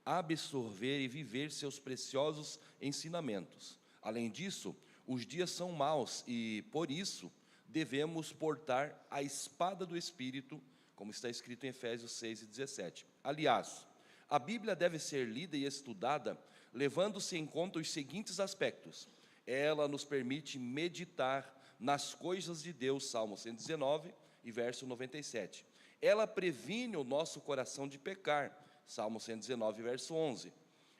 absorver e viver seus preciosos ensinamentos. Além disso, os dias são maus e, por isso, devemos portar a espada do Espírito, como está escrito em Efésios 6:17. Aliás, a Bíblia deve ser lida e estudada levando-se em conta os seguintes aspectos. Ela nos permite meditar nas coisas de Deus, Salmo 119 e verso 97. Ela previne o nosso coração de pecar, Salmo 119, verso 11.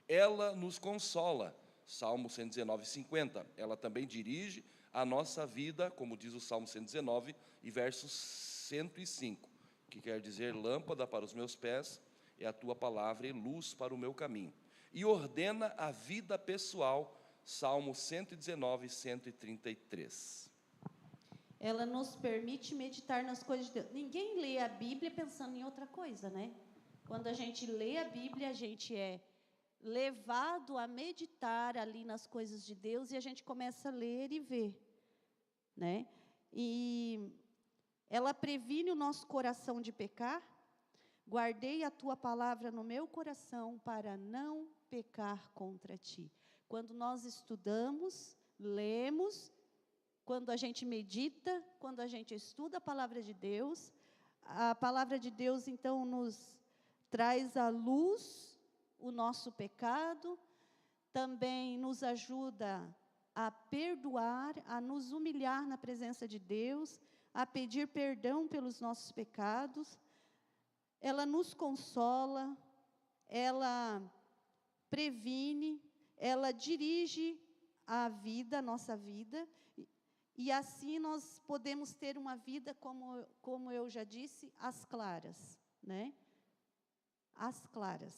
Ela nos consola, Salmo 119, 50. Ela também dirige a nossa vida, como diz o Salmo 119 e verso 105, que quer dizer: lâmpada para os meus pés é a tua palavra e luz para o meu caminho. E ordena a vida pessoal, Salmo 119, 133. Ela nos permite meditar nas coisas de Deus. Ninguém lê a Bíblia pensando em outra coisa, né? Quando a gente lê a Bíblia, a gente é levado a meditar ali nas coisas de Deus e a gente começa a ler e ver, né? E ela previne o nosso coração de pecar. Guardei a tua palavra no meu coração para não pecar contra ti. Quando nós estudamos, lemos, quando a gente medita, quando a gente estuda a palavra de Deus então nos traz à luz o nosso pecado, também nos ajuda a perdoar, a nos humilhar na presença de Deus, a pedir perdão pelos nossos pecados. Ela nos consola, ela previne, ela dirige a vida, a nossa vida, e assim nós podemos ter uma vida, como eu já disse, às claras, né? Às claras.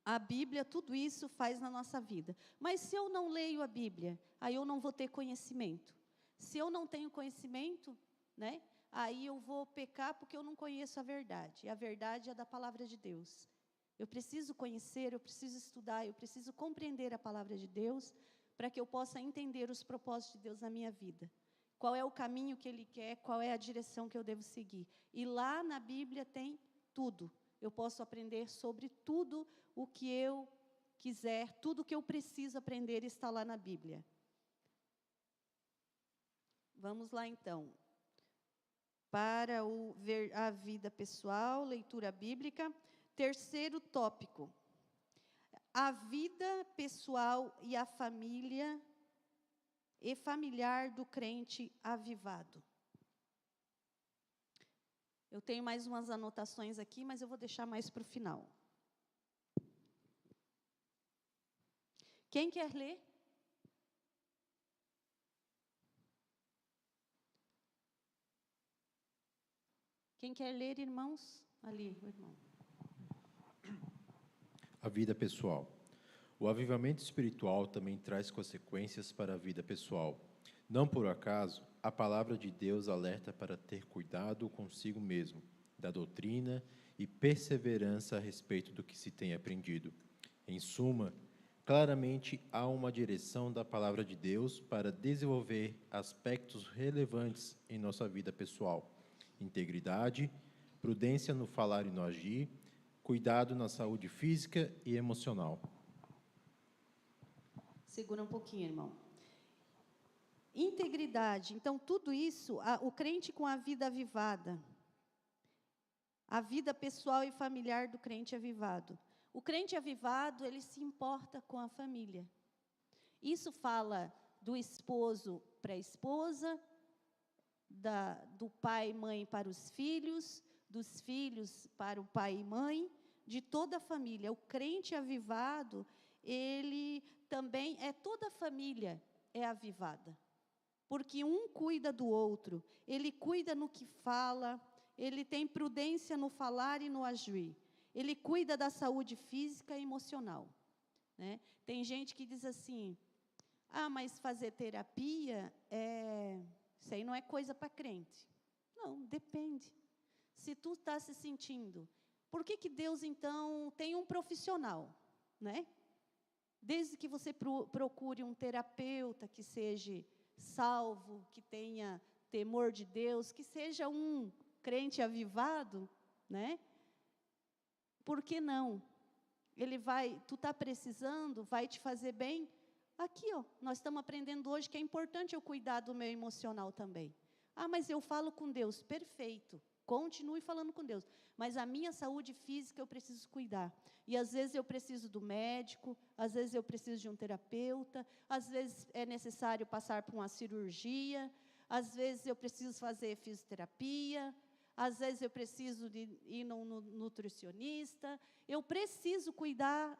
A Bíblia, tudo isso faz na nossa vida. Mas se eu não leio a Bíblia, aí eu não vou ter conhecimento. Se eu não tenho conhecimento, né? Aí eu vou pecar porque eu não conheço a verdade. E a verdade é da palavra de Deus. Eu preciso conhecer, eu preciso estudar, eu preciso compreender a palavra de Deus para que eu possa entender os propósitos de Deus na minha vida. Qual é o caminho que Ele quer, qual é a direção que eu devo seguir. E lá na Bíblia tem tudo. Eu posso aprender sobre tudo o que eu quiser, tudo o que eu preciso aprender está lá na Bíblia. Vamos lá então. Para a vida pessoal, leitura bíblica. Terceiro tópico. A vida pessoal e a família e familiar do crente avivado. Eu tenho mais umas anotações aqui, mas eu vou deixar mais para o final. Quem quer ler? Quem quer ler, irmãos? Ali, o irmão. A vida pessoal. O avivamento espiritual também traz consequências para a vida pessoal. Não por acaso, a palavra de Deus alerta para ter cuidado consigo mesmo, da doutrina e perseverança a respeito do que se tem aprendido. Em suma, claramente há uma direção da palavra de Deus para desenvolver aspectos relevantes em nossa vida pessoal: integridade, prudência no falar e no agir, cuidado na saúde física e emocional. Segura um pouquinho, irmão. Integridade. Então, tudo isso, o crente com a vida avivada, a vida pessoal e familiar do crente avivado. O crente avivado, ele se importa com a família. Isso fala do esposo para a esposa, do pai e mãe para os filhos, dos filhos para o pai e mãe, de toda a família. O crente avivado, ele também toda a família é avivada. Porque um cuida do outro, ele cuida no que fala, ele tem prudência no falar e no agir. Ele cuida da saúde física e emocional, né? Tem gente que diz assim: mas fazer terapia, isso aí não é coisa para crente. Não, depende. Se tu está se sentindo, por que Deus, então, tem um profissional, né? Desde que você procure um terapeuta que seja salvo, que tenha temor de Deus, que seja um crente avivado, né? Por que não? tu está precisando, vai te fazer bem. Aqui, ó, nós estamos aprendendo hoje que é importante eu cuidar do meu emocional também. Ah, mas eu falo com Deus. Perfeito, continue falando com Deus. Mas a minha saúde física eu preciso cuidar. E às vezes eu preciso do médico, às vezes eu preciso de um terapeuta, às vezes é necessário passar por uma cirurgia, às vezes eu preciso fazer fisioterapia, às vezes eu preciso de ir num nutricionista. Eu preciso cuidar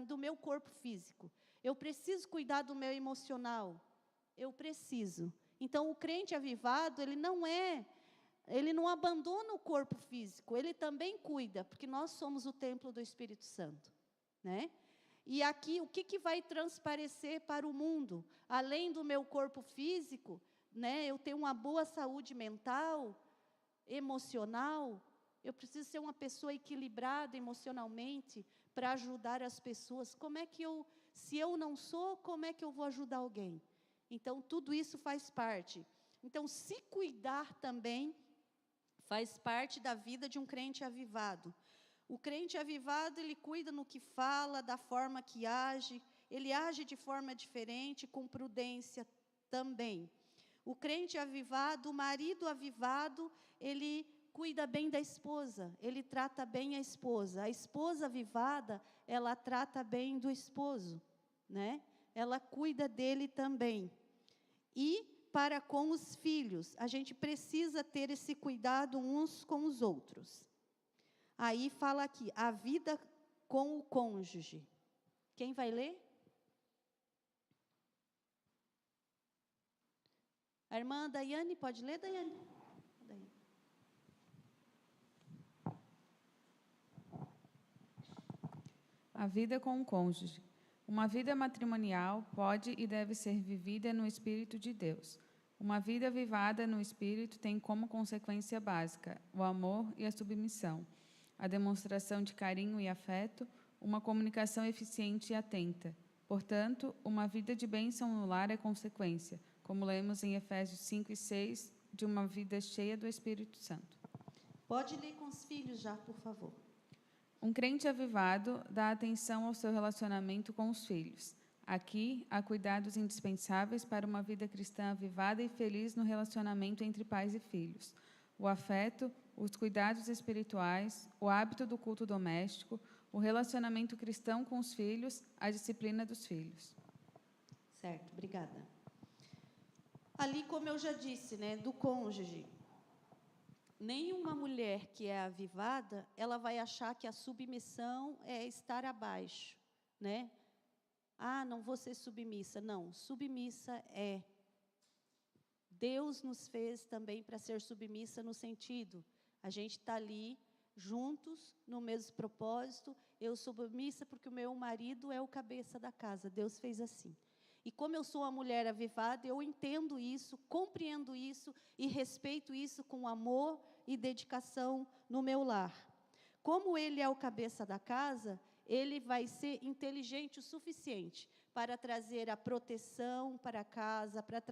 do meu corpo físico. Eu preciso cuidar do meu emocional. Eu preciso. Então, o crente avivado, ele não abandona o corpo físico, ele também cuida, porque nós somos o templo do Espírito Santo, né? E aqui, o que vai transparecer para o mundo? Além do meu corpo físico, né, eu tenho uma boa saúde mental, emocional, eu preciso ser uma pessoa equilibrada emocionalmente para ajudar as pessoas. Se eu não sou, como é que eu vou ajudar alguém? Então, tudo isso faz parte. Então, se cuidar também faz parte da vida de um crente avivado. O crente avivado, ele cuida no que fala, da forma que age, ele age de forma diferente, com prudência também. O crente avivado, o marido avivado, ele cuida bem da esposa, ele trata bem a esposa. A esposa avivada, ela trata bem do esposo, né? Ela cuida dele também. E para com os filhos, a gente precisa ter esse cuidado uns com os outros. Aí fala aqui, a vida com o cônjuge. Quem vai ler? A irmã Daiane, pode ler, Daiane? A vida com o cônjuge. Uma vida matrimonial pode e deve ser vivida no Espírito de Deus. Uma vida avivada no Espírito tem como consequência básica o amor e a submissão, a demonstração de carinho e afeto, uma comunicação eficiente e atenta. Portanto, uma vida de bênção no lar é consequência, como lemos em Efésios 5 e 6, de uma vida cheia do Espírito Santo. Pode ler com os filhos já, por favor. Um crente avivado dá atenção ao seu relacionamento com os filhos. Aqui, há cuidados indispensáveis para uma vida cristã avivada e feliz no relacionamento entre pais e filhos. O afeto, os cuidados espirituais, o hábito do culto doméstico, o relacionamento cristão com os filhos, a disciplina dos filhos. Certo, obrigada. Ali, como eu já disse, né, do cônjuge, nenhuma mulher que é avivada, ela vai achar que a submissão é estar abaixo, né? Ah, não vou ser submissa. Não, submissa é. Deus nos fez também para ser submissa no sentido, a gente está ali juntos, no mesmo propósito, eu sou submissa porque o meu marido é o cabeça da casa, Deus fez assim. E como eu sou uma mulher avivada, eu entendo isso, compreendo isso e respeito isso com amor e dedicação no meu lar. Como ele é o cabeça da casa, ele vai ser inteligente o suficiente para trazer a proteção para a casa, para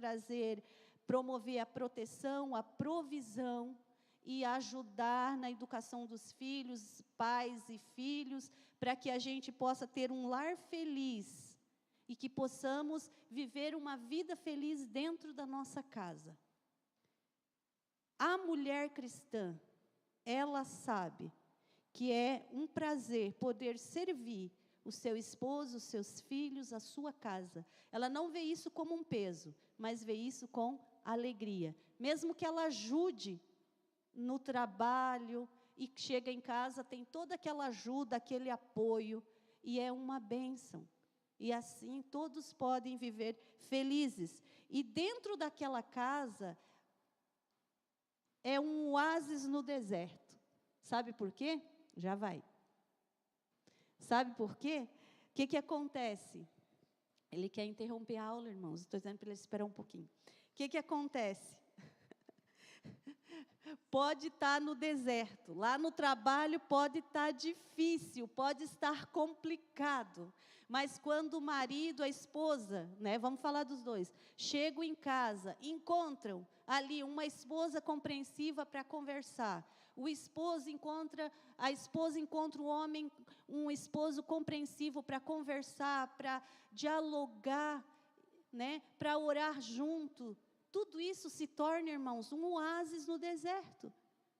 promover a proteção, a provisão e ajudar na educação dos filhos, pais e filhos, para que a gente possa ter um lar feliz e que possamos viver uma vida feliz dentro da nossa casa. A mulher cristã, ela sabe que é um prazer poder servir o seu esposo, os seus filhos, a sua casa. Ela não vê isso como um peso, mas vê isso com alegria. Mesmo que ela ajude no trabalho e chega em casa, tem toda aquela ajuda, aquele apoio, e é uma bênção. E assim todos podem viver felizes. E dentro daquela casa é um oásis no deserto. Sabe por quê? Já vai. Sabe por quê? O que acontece? Ele quer interromper a aula, irmãos. Estou dizendo para ele esperar um pouquinho. O que acontece? Pode estar no deserto, lá no trabalho pode estar difícil, pode estar complicado, mas quando o marido, a esposa, né, vamos falar dos dois, chegam em casa, encontram ali uma esposa compreensiva para conversar, a esposa encontra um esposo compreensivo para conversar, para dialogar, né, para orar junto, tudo isso se torna, irmãos, um oásis no deserto,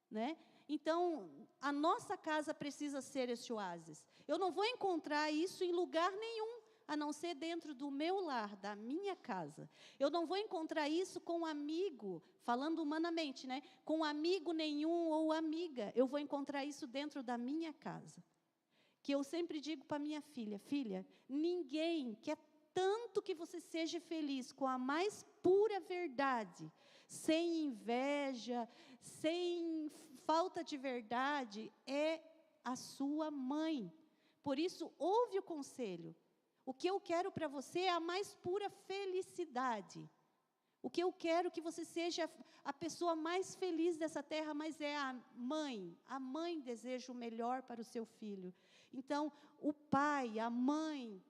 né? Então, a nossa casa precisa ser esse oásis. Eu não vou encontrar isso em lugar nenhum, a não ser dentro do meu lar, da minha casa. Eu não vou encontrar isso com um amigo, falando humanamente, né? Com amigo nenhum ou amiga. Eu vou encontrar isso dentro da minha casa. Que eu sempre digo para minha filha, filha, ninguém quer tanto que você seja feliz com a mais pura verdade, sem inveja, sem falta de verdade, é a sua mãe. Por isso, ouve o conselho. O que eu quero para você é a mais pura felicidade. O que eu quero que você seja a pessoa mais feliz dessa terra, mas é a mãe. A mãe deseja o melhor para o seu filho. Então, o pai, a mãe,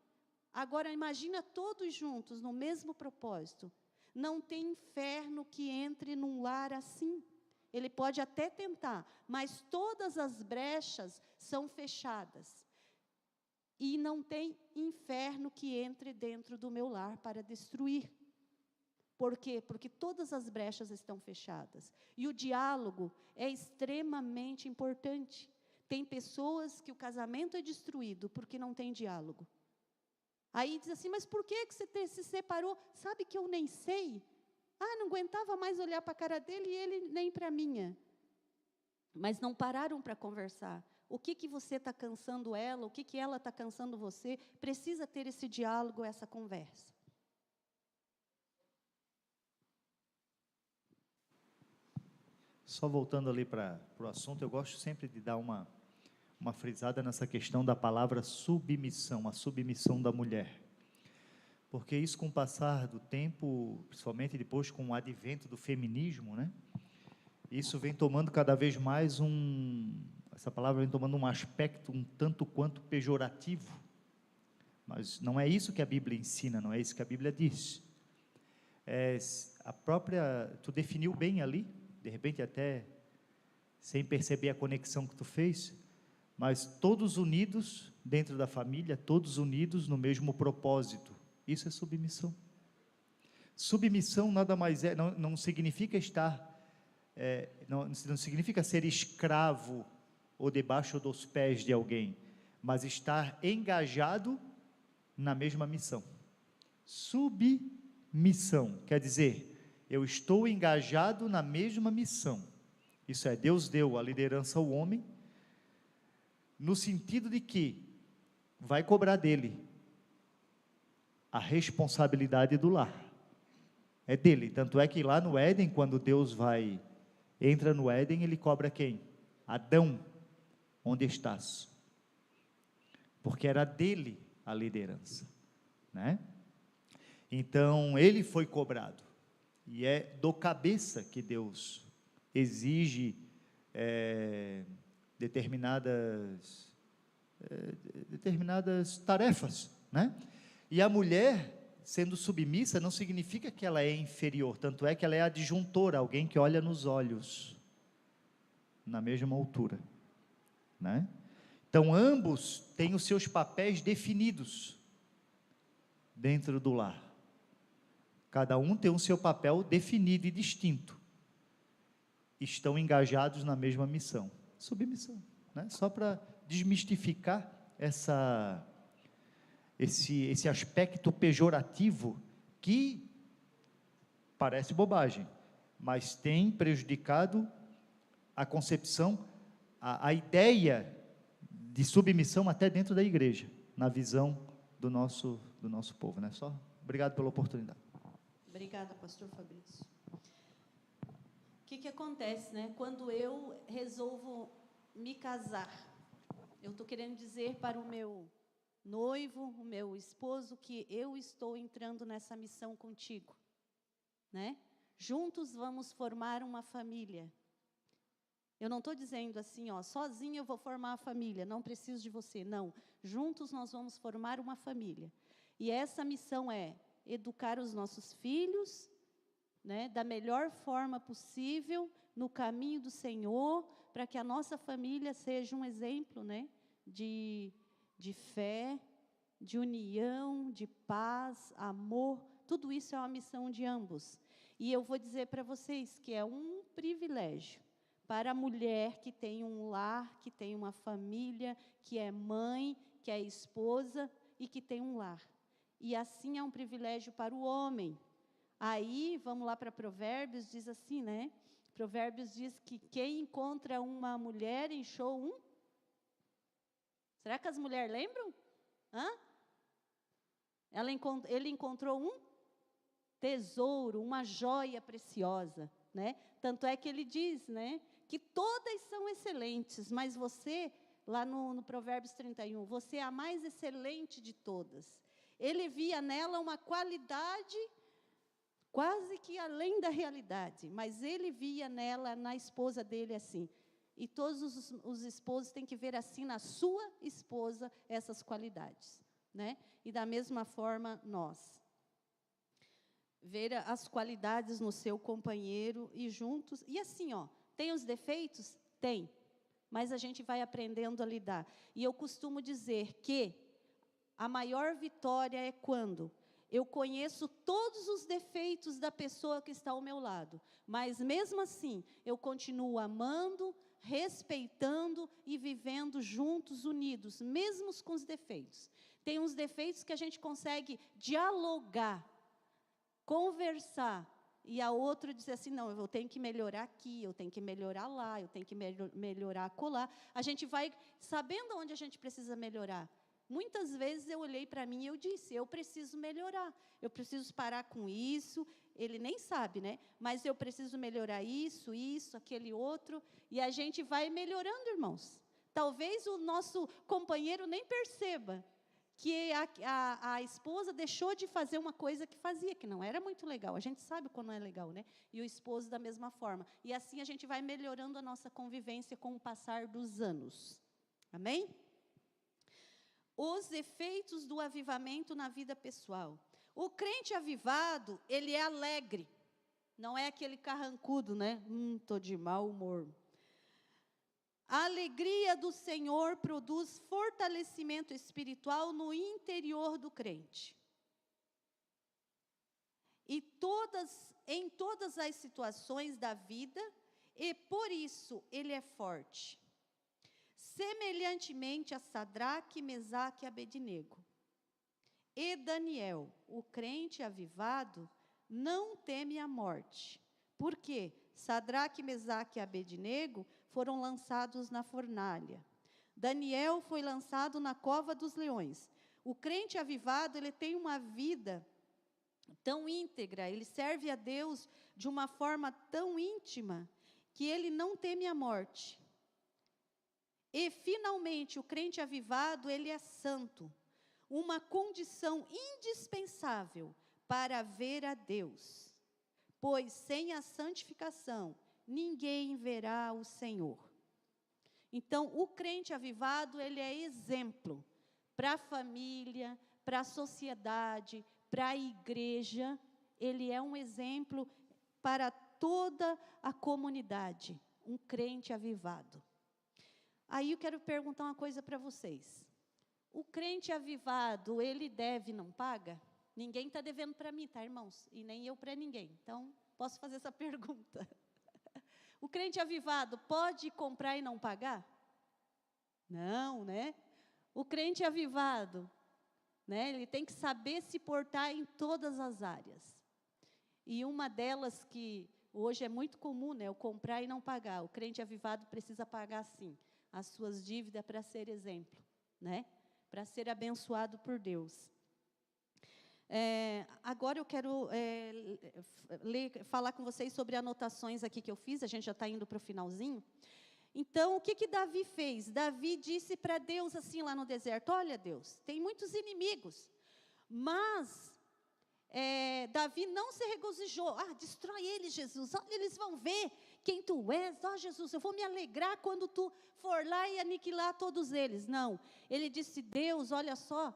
agora imagina todos juntos no mesmo propósito. Não tem inferno que entre num lar assim. Ele pode até tentar, mas todas as brechas são fechadas. E não tem inferno que entre dentro do meu lar para destruir. Por quê? Porque todas as brechas estão fechadas. E o diálogo é extremamente importante. Tem pessoas que o casamento é destruído porque não tem diálogo. Aí diz assim, mas por que você se separou? Sabe que eu nem sei. Não aguentava mais olhar para a cara dele e ele nem para a minha. Mas não pararam para conversar. O que você está cansando ela, o que ela está cansando você, precisa ter esse diálogo, essa conversa. Só voltando ali para o assunto, eu gosto sempre de dar uma frisada nessa questão da palavra submissão, a submissão da mulher. Porque isso, com o passar do tempo, principalmente depois com o advento do feminismo, né? Isso vem tomando cada vez mais essa palavra vem tomando um aspecto um tanto quanto pejorativo. Mas não é isso que a Bíblia ensina, não é isso que a Bíblia diz. Tu definiu bem ali, de repente até sem perceber a conexão que tu fez, mas todos unidos dentro da família, todos unidos no mesmo propósito. Isso é submissão. Submissão nada mais é, não significa estar, não significa ser escravo ou debaixo dos pés de alguém, mas estar engajado na mesma missão. Submissão quer dizer, eu estou engajado na mesma missão. Isso é, Deus deu a liderança ao homem, no sentido de que vai cobrar dele a responsabilidade do lar. É dele, tanto é que lá no Éden, quando Deus entra no Éden, ele cobra quem? Adão, onde estás? Porque era dele a liderança, né? Então, ele foi cobrado, e é do cabeça que Deus exige determinadas tarefas, né? E a mulher, sendo submissa, não significa que ela é inferior, tanto é que ela é adjuntora, alguém que olha nos olhos, na mesma altura, né? Então, ambos têm os seus papéis definidos dentro do lar. Cada um tem o seu papel definido e distinto. Estão engajados na mesma missão. Submissão, né? Só para desmistificar esse aspecto pejorativo que parece bobagem, mas tem prejudicado a concepção, a ideia de submissão até dentro da igreja, na visão do nosso povo, né? Só obrigado pela oportunidade. Obrigada, pastor Fabrício. O que acontece, né? Quando eu resolvo me casar, eu estou querendo dizer para o meu noivo, o meu esposo, que eu estou entrando nessa missão contigo, né? Juntos vamos formar uma família. Eu não estou dizendo assim, sozinho eu vou formar a família, não preciso de você, não. Juntos nós vamos formar uma família. E essa missão é educar os nossos filhos, né, da melhor forma possível, no caminho do Senhor, para que a nossa família seja um exemplo, né, de de fé, de união, de paz, amor. Tudo isso é uma missão de ambos. E eu vou dizer para vocês que é um privilégio para a mulher que tem um lar, que tem uma família, que é mãe, que é esposa e que tem um lar. E assim é um privilégio para o homem. Aí, vamos lá para Provérbios, diz assim, né? Provérbios diz que quem encontra uma mulher encheu um... Será que as mulheres lembram? Hã? Ele encontrou um tesouro, uma joia preciosa, né? Tanto é que ele diz, né, que todas são excelentes, mas você, lá no Provérbios 31, você é a mais excelente de todas. Ele via nela uma qualidade quase que além da realidade, mas ele via nela, na esposa dele, assim. E todos os esposos têm que ver assim na sua esposa essas qualidades, né? E da mesma forma, nós. Ver as qualidades no seu companheiro e juntos. E assim, ó, tem os defeitos? Tem. Mas a gente vai aprendendo a lidar. E eu costumo dizer que a maior vitória é quando eu conheço todos os defeitos da pessoa que está ao meu lado. Mas mesmo assim, eu continuo amando, respeitando e vivendo juntos, unidos, mesmo com os defeitos. Tem uns defeitos que a gente consegue dialogar, conversar, e a outra dizer assim, não, eu tenho que melhorar aqui, eu tenho que melhorar lá, eu tenho que melhorar acolá. A gente vai sabendo onde a gente precisa melhorar. Muitas vezes eu olhei para mim e eu disse, eu preciso melhorar, eu preciso parar com isso, ele nem sabe, né? Mas eu preciso melhorar isso, aquele outro, e a gente vai melhorando, irmãos. Talvez o nosso companheiro nem perceba que a esposa deixou de fazer uma coisa que fazia, que não era muito legal. A gente sabe quando não é legal, né? E o esposo da mesma forma. E assim a gente vai melhorando a nossa convivência com o passar dos anos. Amém? Os efeitos do avivamento na vida pessoal. O crente avivado, ele é alegre. Não é aquele carrancudo, né? Estou de mau humor. A alegria do Senhor produz fortalecimento espiritual no interior do crente. E em todas as situações da vida, e por isso ele é forte. Semelhantemente a Sadraque, Mesaque e Abednego. E Daniel, o crente avivado, não teme a morte. Por quê? Sadraque, Mesaque e Abednego foram lançados na fornalha. Daniel foi lançado na cova dos leões. O crente avivado, ele tem uma vida tão íntegra, ele serve a Deus de uma forma tão íntima, que ele não teme a morte. E, finalmente, o crente avivado, ele é santo, uma condição indispensável para ver a Deus. Pois sem a santificação, ninguém verá o Senhor. Então, o crente avivado, ele é exemplo para a família, para a sociedade, para a igreja. Ele é um exemplo para toda a comunidade, um crente avivado. Aí eu quero perguntar uma coisa para vocês. O crente avivado, ele deve, não paga? Ninguém está devendo para mim, tá, irmãos? E nem eu para ninguém. Então, posso fazer essa pergunta. O crente avivado pode comprar e não pagar? Não, né? O crente avivado, né, ele tem que saber se portar em todas as áreas. E uma delas que hoje é muito comum, né, o comprar e não pagar. O crente avivado precisa pagar, sim, as suas dívidas para ser exemplo, né? Para ser abençoado por Deus. Agora eu quero falar com vocês sobre anotações aqui que eu fiz, a gente já está indo para o finalzinho. Então, o que Davi fez? Davi disse para Deus assim lá no deserto, olha Deus, tem muitos inimigos, mas Davi não se regozijou, destrói eles Jesus, olha, eles vão ver quem tu és, Jesus, eu vou me alegrar quando tu for lá e aniquilar todos eles. Não, ele disse, Deus, olha só,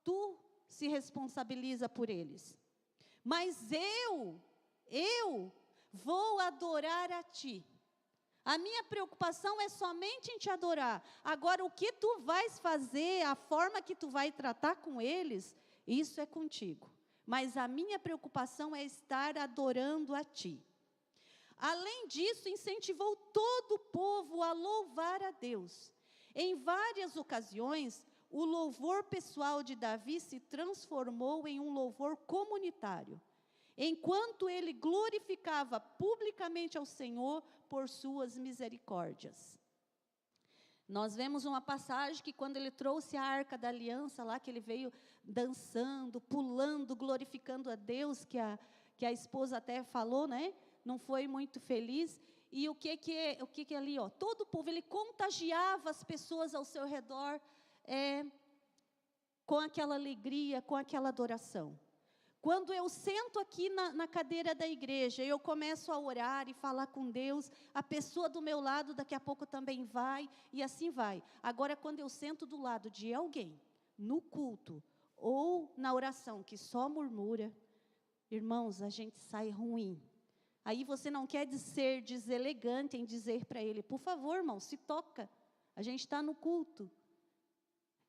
tu se responsabiliza por eles. Mas eu vou adorar a ti. A minha preocupação é somente em te adorar. Agora, o que tu vais fazer, a forma que tu vai tratar com eles, isso é contigo. Mas a minha preocupação é estar adorando a ti. Além disso, incentivou todo o povo a louvar a Deus. Em várias ocasiões, o louvor pessoal de Davi se transformou em um louvor comunitário, enquanto ele glorificava publicamente ao Senhor por suas misericórdias. Nós vemos uma passagem que quando ele trouxe a Arca da Aliança, lá que ele veio dançando, pulando, glorificando a Deus, que a esposa até falou, né? Não foi muito feliz. E o que é ali, ó? Todo o povo, ele contagiava as pessoas ao seu redor com aquela alegria, com aquela adoração. Quando eu sento aqui na cadeira da igreja, eu começo a orar e falar com Deus, a pessoa do meu lado daqui a pouco também vai, e assim vai. Agora, quando eu sento do lado de alguém, no culto, ou na oração, que só murmura, irmãos, a gente sai ruim. Aí você não quer ser deselegante em dizer para ele, por favor, irmão, se toca, a gente está no culto.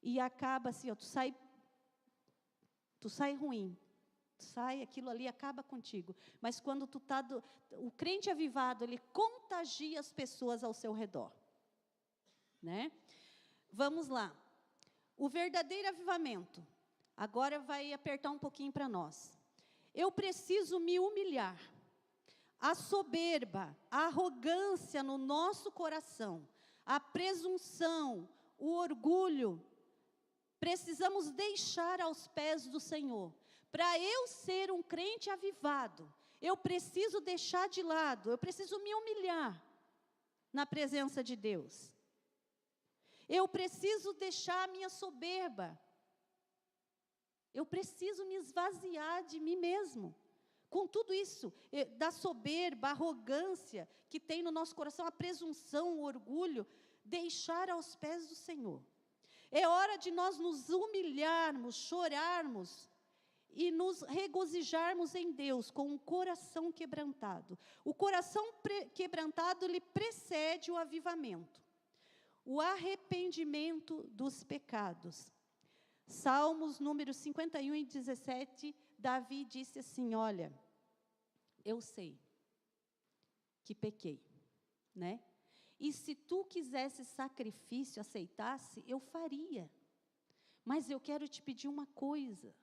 E acaba assim, ó, tu sai ruim. Sai, aquilo ali acaba contigo. Mas quando o crente avivado, ele contagia as pessoas ao seu redor. Né? Vamos lá. O verdadeiro avivamento. Agora vai apertar um pouquinho para nós. Eu preciso me humilhar. A soberba, a arrogância no nosso coração, a presunção, o orgulho, precisamos deixar aos pés do Senhor. Para eu ser um crente avivado, eu preciso deixar de lado, eu preciso me humilhar na presença de Deus. Eu preciso deixar a minha soberba. Eu preciso me esvaziar de mim mesmo. Com tudo isso, da soberba, arrogância que tem no nosso coração, a presunção, o orgulho, deixar aos pés do Senhor. É hora de nós nos humilharmos, chorarmos e nos regozijarmos em Deus com um coração quebrantado. O coração quebrantado, ele precede o avivamento. O arrependimento dos pecados. Salmos número 51 e 17, Davi disse assim, olha, eu sei que pequei, né? E se tu quisesse sacrifício, aceitasse, eu faria. Mas eu quero te pedir uma coisa,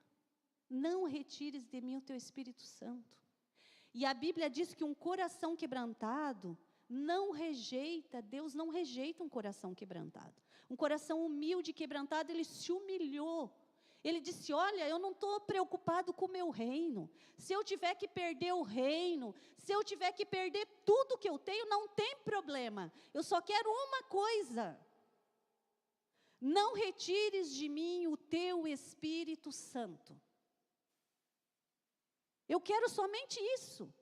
não retires de mim o teu Espírito Santo. E a Bíblia diz que um coração quebrantado não rejeita, Deus não rejeita um coração quebrantado. Um coração humilde, quebrantado, ele se humilhou. Ele disse, olha, eu não estou preocupado com o meu reino. Se eu tiver que perder o reino, se eu tiver que perder tudo que eu tenho, não tem problema. Eu só quero uma coisa. Não retires de mim o teu Espírito Santo. Eu quero somente isso.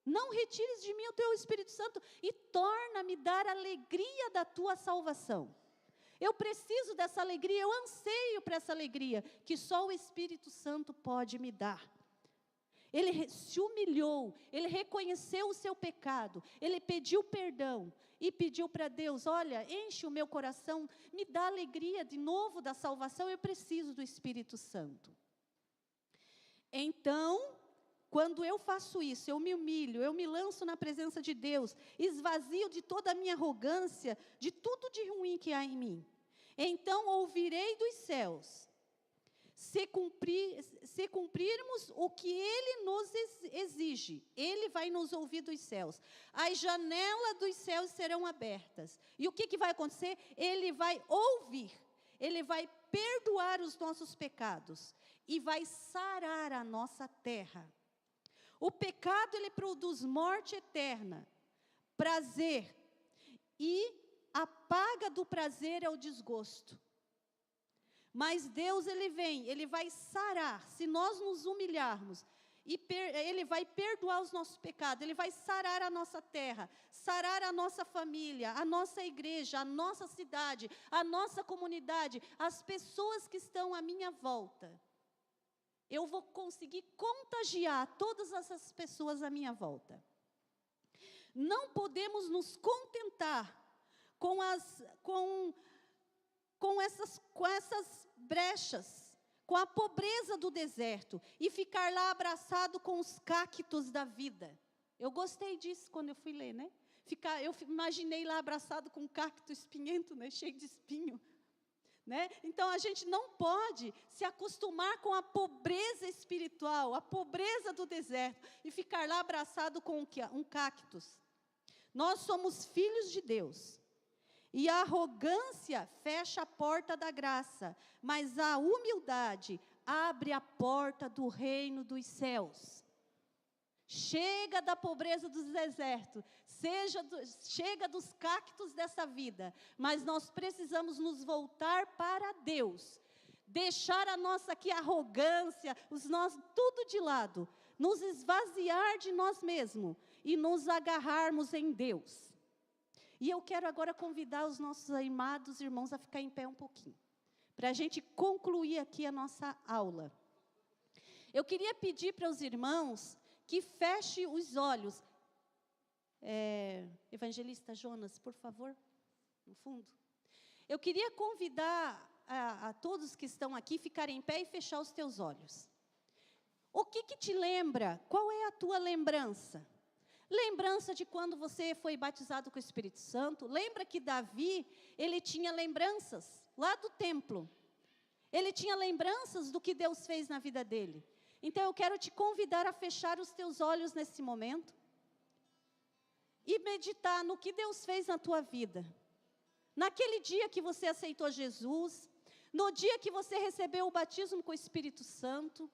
Não retires de mim o teu Espírito Santo e torna-me dar a alegria da tua salvação. Eu preciso dessa alegria, eu anseio por essa alegria, que só o Espírito Santo pode me dar. Ele se humilhou, ele reconheceu o seu pecado, ele pediu perdão e pediu para Deus, olha, enche o meu coração, me dá alegria de novo da salvação, eu preciso do Espírito Santo. Então, quando eu faço isso, eu me humilho, eu me lanço na presença de Deus, esvazio de toda a minha arrogância, de tudo de ruim que há em mim. Então ouvirei dos céus, se cumprirmos o que Ele nos exige, Ele vai nos ouvir dos céus. As janelas dos céus serão abertas. E o que vai acontecer? Ele vai ouvir, Ele vai perdoar os nossos pecados e vai sarar a nossa terra. O pecado, ele produz morte eterna, prazer, e a paga do prazer é o desgosto. Mas Deus, ele vem, ele vai sarar, se nós nos humilharmos, ele vai perdoar os nossos pecados, ele vai sarar a nossa terra, sarar a nossa família, a nossa igreja, a nossa cidade, a nossa comunidade, as pessoas que estão à minha volta. Eu vou conseguir contagiar todas essas pessoas à minha volta. Não podemos nos contentar com essas brechas, com a pobreza do deserto, e ficar lá abraçado com os cactos da vida. Eu gostei disso quando eu fui ler, né? Eu imaginei lá abraçado com um cacto espinhento, né? Cheio de espinho. Né? Então, a gente não pode se acostumar com a pobreza espiritual, a pobreza do deserto, e ficar lá abraçado com um cactus. Nós somos filhos de Deus, e a arrogância fecha a porta da graça, mas a humildade abre a porta do reino dos céus. Chega da pobreza do deserto, chega dos cactos dessa vida, mas nós precisamos nos voltar para Deus, deixar a nossa aqui arrogância, tudo de lado, nos esvaziar de nós mesmos e nos agarrarmos em Deus. E eu quero agora convidar os nossos amados irmãos a ficar em pé um pouquinho, para a gente concluir aqui a nossa aula. Eu queria pedir para os irmãos que feche os olhos. Evangelista Jonas, por favor, no fundo. Eu queria convidar a todos que estão aqui ficarem em pé e fechar os teus olhos. O que te lembra? Qual é a tua lembrança? Lembrança de quando você foi batizado com o Espírito Santo? Lembra que Davi, ele tinha lembranças lá do templo. Ele tinha lembranças do que Deus fez na vida dele. Então, eu quero te convidar a fechar os teus olhos nesse momento e meditar no que Deus fez na tua vida. Naquele dia que você aceitou Jesus, no dia que você recebeu o batismo com o Espírito Santo,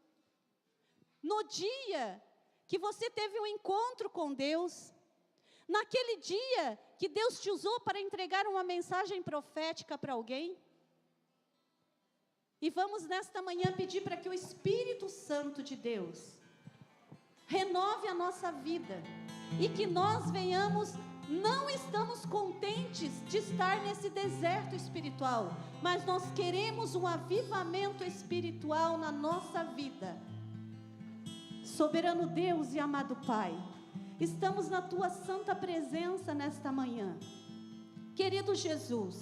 no dia que você teve um encontro com Deus, naquele dia que Deus te usou para entregar uma mensagem profética para alguém. E vamos nesta manhã pedir para que o Espírito Santo de Deus renove a nossa vida e que nós venhamos, não estamos contentes de estar nesse deserto espiritual, mas nós queremos um avivamento espiritual na nossa vida. Soberano Deus e amado Pai, estamos na Tua santa presença nesta manhã. Querido Jesus,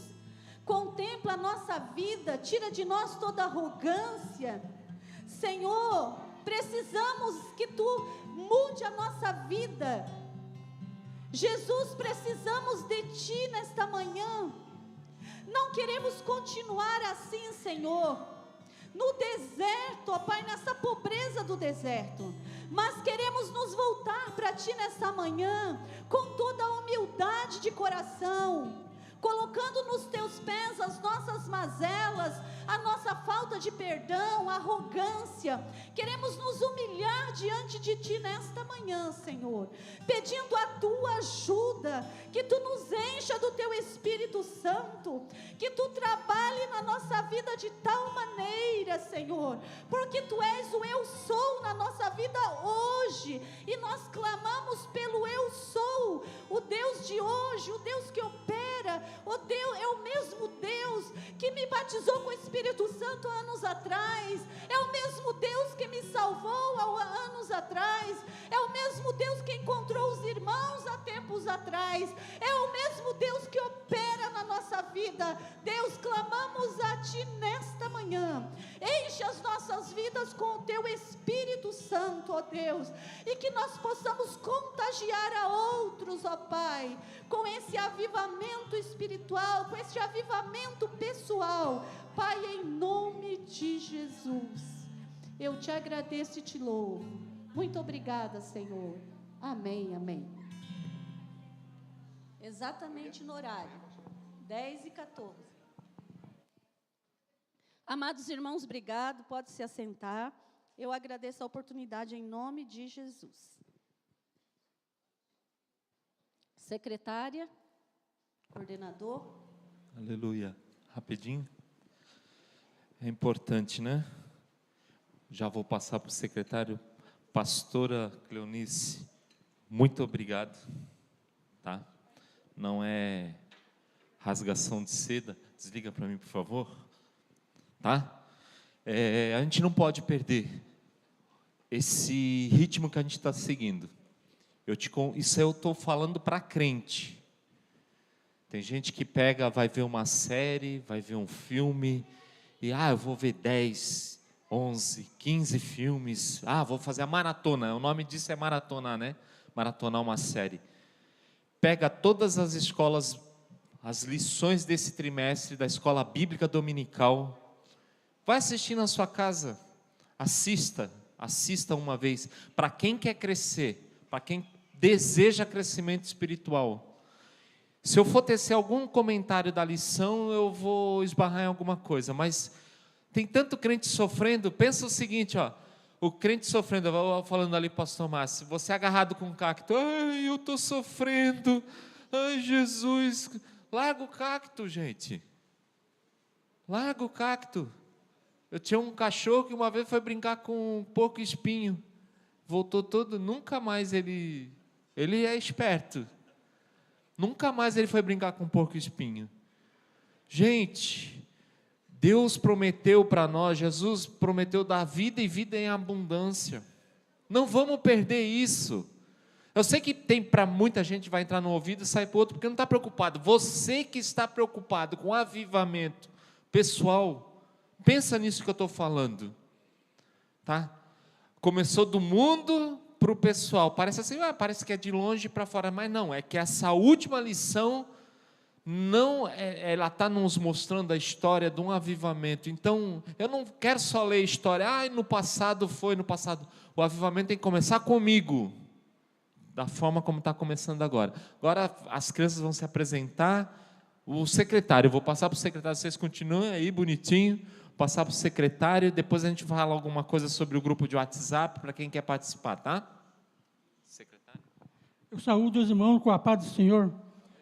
contempla a nossa vida, tira de nós toda arrogância. Senhor, precisamos que Tu mude a nossa vida. Jesus, precisamos de Ti nesta manhã. Não queremos continuar assim, Senhor, no deserto, ó Pai, nessa pobreza do deserto, mas queremos nos voltar para Ti nessa manhã, com toda a humildade de coração, colocando nos Teus pés as nossas mazelas, a nossa falta de perdão, a arrogância. Queremos nos humilhar diante de Ti nesta manhã, Senhor, pedindo a Tua ajuda, que Tu nos encha do Teu Espírito Santo, que Tu trabalhe na nossa vida de tal maneira, Senhor, porque Tu és o Eu Sou na nossa vida hoje, e nós clamamos pelo Eu Sou, o Deus de hoje, o Deus que opera, o Deus, é o mesmo Deus que me batizou com o Espírito Santo há anos atrás, é o mesmo Deus que me salvou há anos atrás, é o mesmo Deus que encontrou os irmãos há tempos atrás, é o mesmo Deus que opera na nossa vida. Deus, clamamos a Ti nesta manhã, enche as nossas vidas com o Teu Espírito Santo, ó Deus, e que nós possamos contagiar a outros, ó Pai, com esse avivamento espiritual, com esse avivamento pessoal, Pai, em nome de Jesus. Eu Te agradeço e Te louvo. Muito obrigada, Senhor. Amém, amém. Exatamente no horário, 10h14. Amados irmãos, obrigado, pode se assentar. Eu agradeço a oportunidade em nome de Jesus. Secretária, coordenador. Aleluia. Rapidinho. É importante, né? Já vou passar para o secretário. Pastora Cleonice, muito obrigado, tá? Não é rasgação de seda. Desliga para mim, por favor. Tá? A gente não pode perder esse ritmo que a gente está seguindo. Isso eu estou falando para crente. Tem gente que pega, vai ver uma série, vai ver um filme, e eu vou ver 10, 11, 15 filmes. Vou fazer a maratona. O nome disso é maratona, né? Maratonar uma série. Pega todas as escolas, as lições desse trimestre da escola bíblica dominical. Vai assistir na sua casa. Assista uma vez. Para quem quer crescer, para quem deseja crescimento espiritual. Se eu for tecer algum comentário da lição, eu vou esbarrar em alguma coisa, mas tem tanto crente sofrendo. Pensa o seguinte, o crente sofrendo, eu vou falando ali, pastor Márcio, você agarrado com um cacto, eu estou sofrendo, Jesus, larga o cacto, gente, larga o cacto. Eu tinha um cachorro que uma vez foi brincar com um porco espinho, voltou todo, nunca mais ele é esperto, nunca mais ele foi brincar com um porco espinho. Gente, Deus prometeu para nós, Jesus prometeu dar vida e vida em abundância. Não vamos perder isso. Eu sei que tem para muita gente, vai entrar no ouvido e sai para o outro, porque não está preocupado. Você que está preocupado com avivamento pessoal, pensa nisso que eu estou falando. Tá? Começou do mundo para o pessoal. Parece assim, parece que é de longe para fora, mas não, é que essa última lição, ela está nos mostrando a história de um avivamento. Então, eu não quero só ler a história, no passado. O avivamento tem que começar comigo, da forma como está começando agora. Agora, as crianças vão se apresentar, o secretário, eu vou passar para o secretário, vocês continuem aí, bonitinho, passar para o secretário, depois a gente fala alguma coisa sobre o grupo de WhatsApp, para quem quer participar, tá? Secretário. Eu saúdo os irmãos com a paz do Senhor.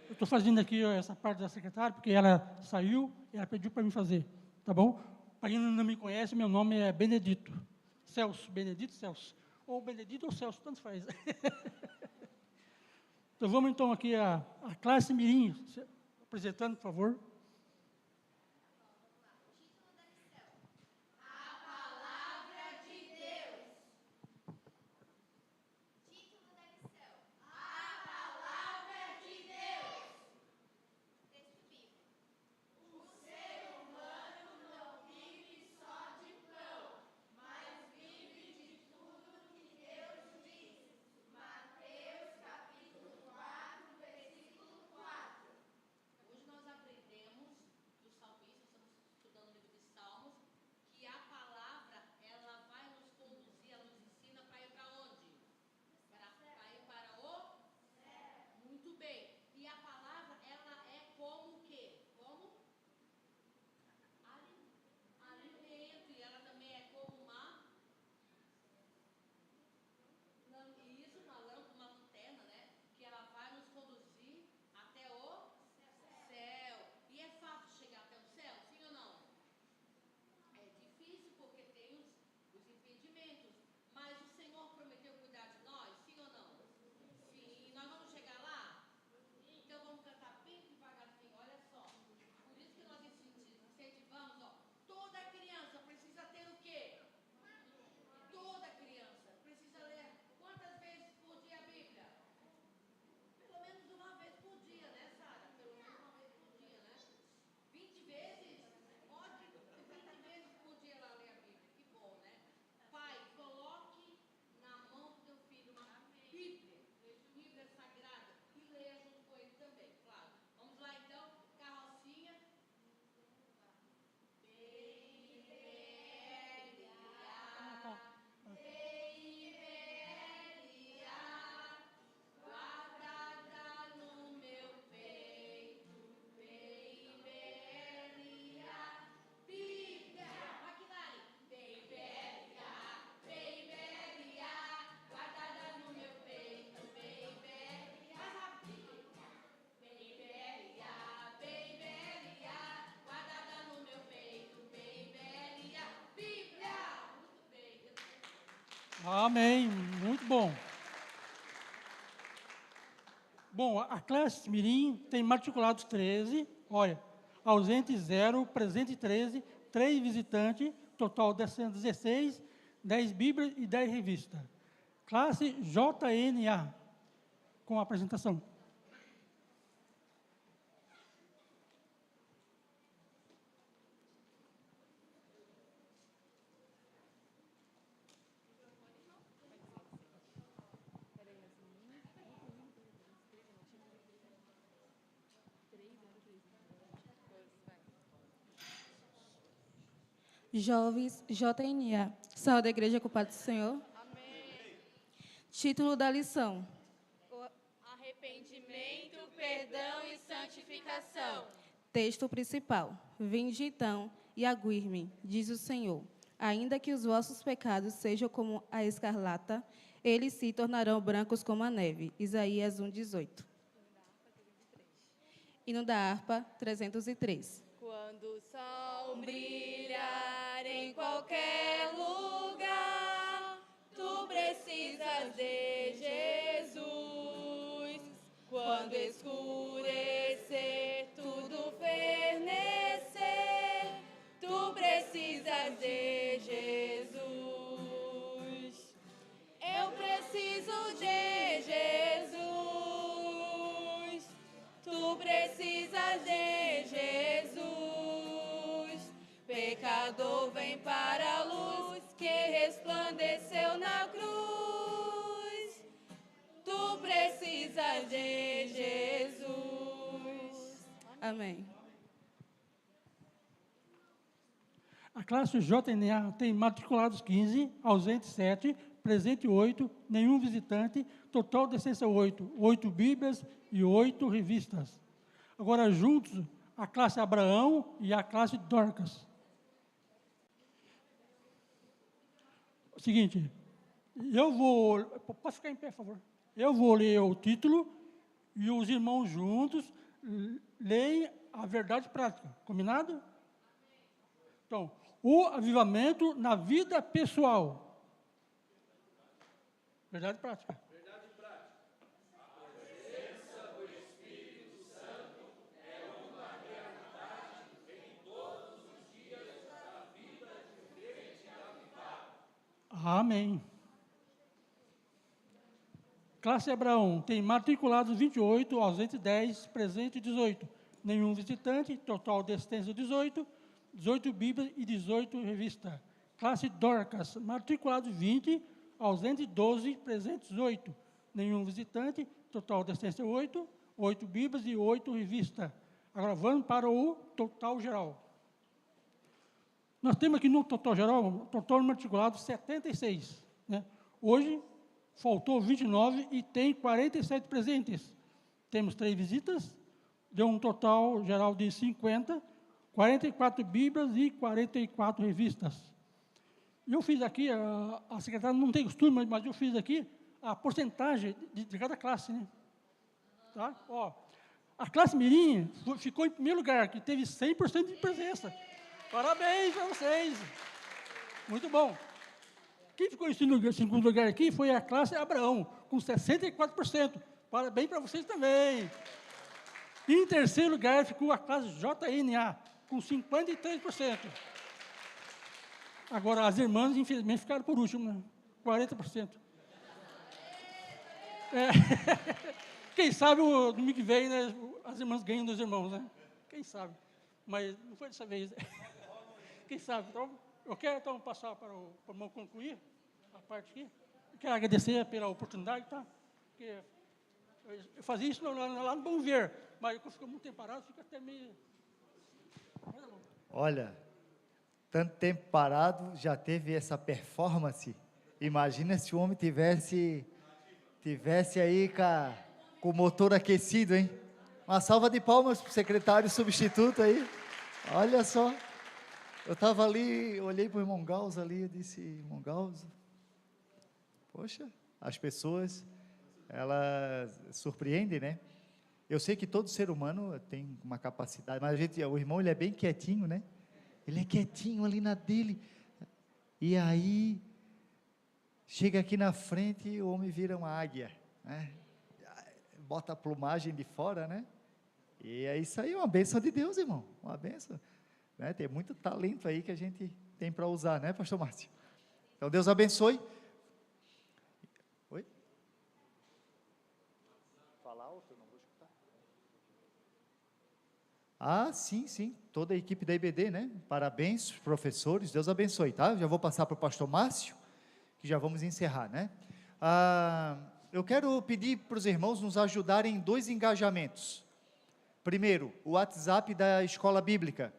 Eu estou fazendo aqui essa parte da secretária, porque ela saiu e ela pediu para mim fazer, tá bom? Para quem não me conhece, meu nome é Benedito. Celso, Benedito Celso. Ou Benedito ou Celso, tanto faz. Então vamos então aqui a classe mirim, apresentando, por favor. Amém, muito bom. Bom, a classe mirim tem matriculados 13, olha, ausente 0, presente 13, 3 visitantes, total 16, 10 bíblias e 10 revistas. Classe JNA, com a apresentação. Jovens JNA, sal da Igreja com o Pai do Senhor. Amém. Título da lição: Arrependimento, perdão e santificação. Texto principal: Vinde então e aguir-me, diz o Senhor. Ainda que os vossos pecados sejam como a escarlata, eles se tornarão brancos como a neve. Isaías 1:18. Hino da harpa 303. Quando o sol brilhar em qualquer lugar, tu precisas de Jesus. Quando escurecer, tudo fenecer, tu precisas de Jesus. Eu preciso de Jesus. Tu precisas de Jesus. Pecador, vem para a luz que resplandeceu na cruz. Tu precisas de Jesus. Amém. A classe JNA tem matriculados 15, ausentes 7, presente 8, nenhum visitante, total de essência 8, 8 Bíblias e 8 revistas. Agora, juntos, a classe Abraão e a classe Dorcas. Seguinte, posso ficar em pé, por favor? Eu vou ler o título e os irmãos juntos leem a verdade prática. Combinado? Então, o avivamento na vida pessoal. Verdade prática. Verdade prática. A presença do Espírito Santo é uma realidade em todos os dias da vida de crente avivado. Amém. Classe Abraão tem matriculados 28, ausente 10, presente 18. Nenhum visitante, total de assistência 18, 18 Bíblias e 18 revistas. Classe Dorcas, matriculados 20, ausente 12, presente 18. Nenhum visitante, total de assistência 8, 8 Bíblias e 8 revistas. Agora vamos para o total geral. Nós temos aqui no total geral, total matriculado 76. Né? Hoje, faltou 29 e tem 47 presentes. Temos 3 visitas, deu um total geral de 50, 44 Bíblias e 44 revistas. Eu fiz aqui, a secretária não tem costume, mas eu fiz aqui a porcentagem de cada classe. Né? Tá? Ó, a classe Mirim ficou em primeiro lugar, que teve 100% de presença. Parabéns para vocês. Muito bom. Quem ficou em segundo lugar aqui foi a classe Abraão, com 64%. Parabéns para vocês também. E em terceiro lugar ficou a classe JNA, com 53%. Agora, as irmãs, infelizmente, ficaram por último, né? 40%. Quem sabe, no domingo que vem, né, as irmãs ganham dos irmãos, né? Quem sabe. Mas não foi dessa vez. Quem sabe. Então, eu quero, então, passar para o irmão concluir a parte aqui. Eu quero agradecer pela oportunidade, tá? Porque eu fazia isso lá no Bom Ver, mas eu fico muito tempo parado, fica até meio... Olha, tanto tempo parado, já teve essa performance. Imagina se o homem tivesse aí com o motor aquecido, hein? Uma salva de palmas para o secretário substituto aí. Olha só. Eu estava ali, olhei para o irmão Gauss ali, eu disse, irmão Gauss, poxa, as pessoas, elas surpreendem, né? Eu sei que todo ser humano tem uma capacidade, mas o irmão, ele é bem quietinho, né? Ele é quietinho ali na dele. E aí, chega aqui na frente e o homem vira uma águia, né? Bota a plumagem de fora, né? E é isso aí, uma bênção de Deus, irmão, uma bênção. Né? Tem muito talento aí que a gente tem para usar, né, pastor Márcio? Então, Deus abençoe. Oi? Ah, sim, sim, toda a equipe da IBD, né? Parabéns, professores, Deus abençoe, tá? Já vou passar para o pastor Márcio, que já vamos encerrar, né? Eu quero pedir para os irmãos nos ajudarem em 2 engajamentos. Primeiro, o WhatsApp da Escola Bíblica.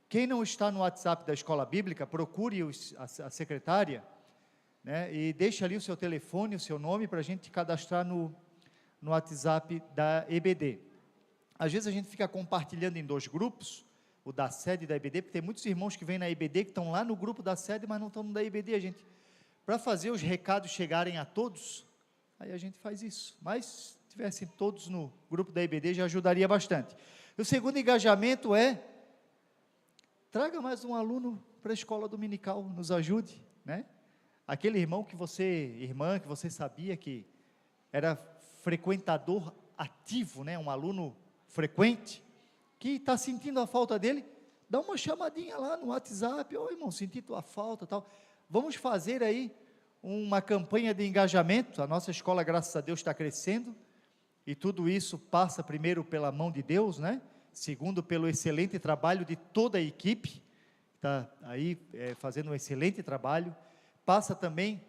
Quem não está no WhatsApp da Escola Bíblica, procure a secretária, né? E deixe ali o seu telefone, o seu nome, para a gente cadastrar no WhatsApp da EBD. Às vezes a gente fica compartilhando em 2 grupos, o da sede e da EBD, porque tem muitos irmãos que vêm na EBD, que estão lá no grupo da sede, mas não estão no da EBD, para fazer os recados chegarem a todos, aí a gente faz isso, mas se tivessem todos no grupo da EBD, já ajudaria bastante. O segundo engajamento é, traga mais um aluno para a escola dominical, nos ajude, né? Aquele irmão irmã que você sabia que era frequentador ativo, né? Um aluno frequente, que está sentindo a falta dele, dá uma chamadinha lá no WhatsApp, irmão, senti tua falta, tal. Vamos fazer aí uma campanha de engajamento. A nossa escola, graças a Deus, está crescendo, e tudo isso passa primeiro pela mão de Deus, né? Segundo, pelo excelente trabalho de toda a equipe, está aí fazendo um excelente trabalho, passa também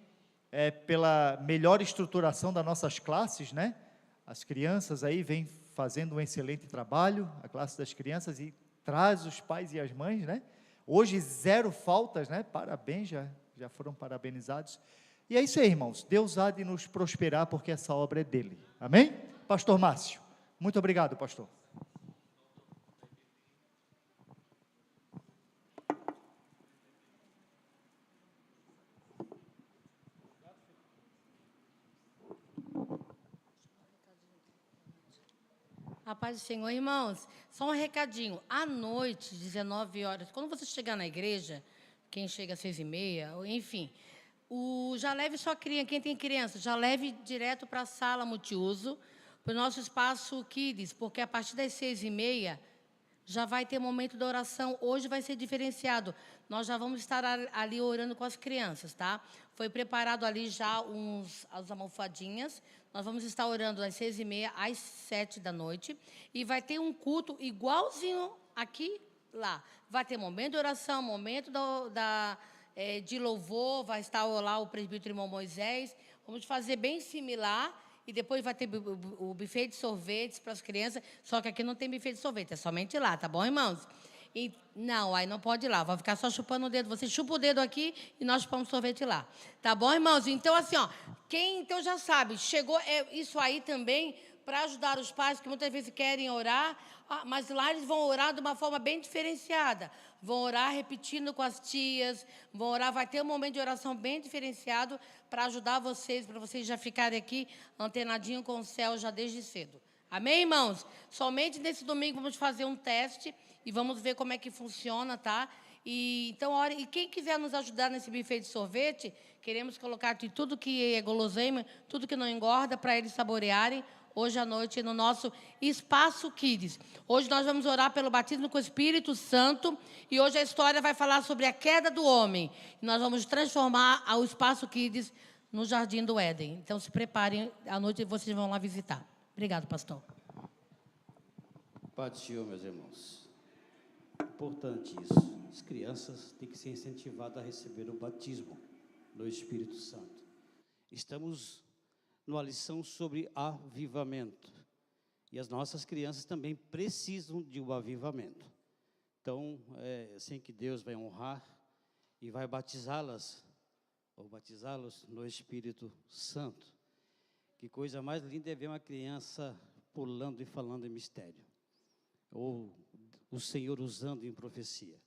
pela melhor estruturação das nossas classes, né? As crianças aí vêm fazendo um excelente trabalho, a classe das crianças, e traz os pais e as mães, né? Hoje 0 faltas, né? Parabéns, já foram parabenizados. E é isso aí, irmãos, Deus há de nos prosperar, porque essa obra é dele, amém? Pastor Márcio, muito obrigado, pastor. A paz do Senhor, irmãos, só um recadinho, à noite, 19 horas, quando você chegar na igreja, quem chega às 6h30, enfim, já leve sua criança, quem tem criança, já leve direto para a sala multiuso, para o nosso espaço Kids, porque a partir das 6h30, já vai ter momento da oração, hoje vai ser diferenciado, nós já vamos estar ali orando com as crianças, tá? Foi preparado ali já as almofadinhas, nós vamos estar orando das 6h30 às 7 da noite, e vai ter um culto igualzinho aqui, lá. Vai ter momento de oração, momento de louvor, vai estar lá o presbítero irmão Moisés, vamos fazer bem similar, e depois vai ter o buffet de sorvetes para as crianças, só que aqui não tem buffet de sorvete, é somente lá, tá bom, irmãos? Não, aí não pode ir lá, vai ficar só chupando o dedo, você chupa o dedo aqui e nós chupamos sorvete lá, tá bom, irmãos? Então, assim, quem então já sabe, chegou isso aí também para ajudar os pais que muitas vezes querem orar, mas lá eles vão orar de uma forma bem diferenciada, vão orar repetindo com as tias, vão orar, vai ter um momento de oração bem diferenciado para ajudar vocês, para vocês já ficarem aqui antenadinho com o céu já desde cedo. Amém, irmãos? Somente nesse domingo vamos fazer um teste e vamos ver como é que funciona, tá? Então, e quem quiser nos ajudar nesse buffet de sorvete, queremos colocar aqui tudo que é guloseima, tudo que não engorda, para eles saborearem hoje à noite no nosso Espaço Kids. Hoje nós vamos orar pelo batismo com o Espírito Santo, e hoje a história vai falar sobre a queda do homem. E nós vamos transformar o Espaço Kids no Jardim do Éden. Então, se preparem, à noite vocês vão lá visitar. Obrigado, pastor. Paz do Senhor, meus irmãos. Importante isso. As crianças têm que ser incentivadas a receber o batismo do Espírito Santo. Estamos numa lição sobre avivamento. E as nossas crianças também precisam de um avivamento. Então, é assim que Deus vai honrar e vai batizá-las, ou batizá-los no Espírito Santo. Que coisa mais linda é ver uma criança pulando e falando em mistério. Ou o Senhor usando em profecia.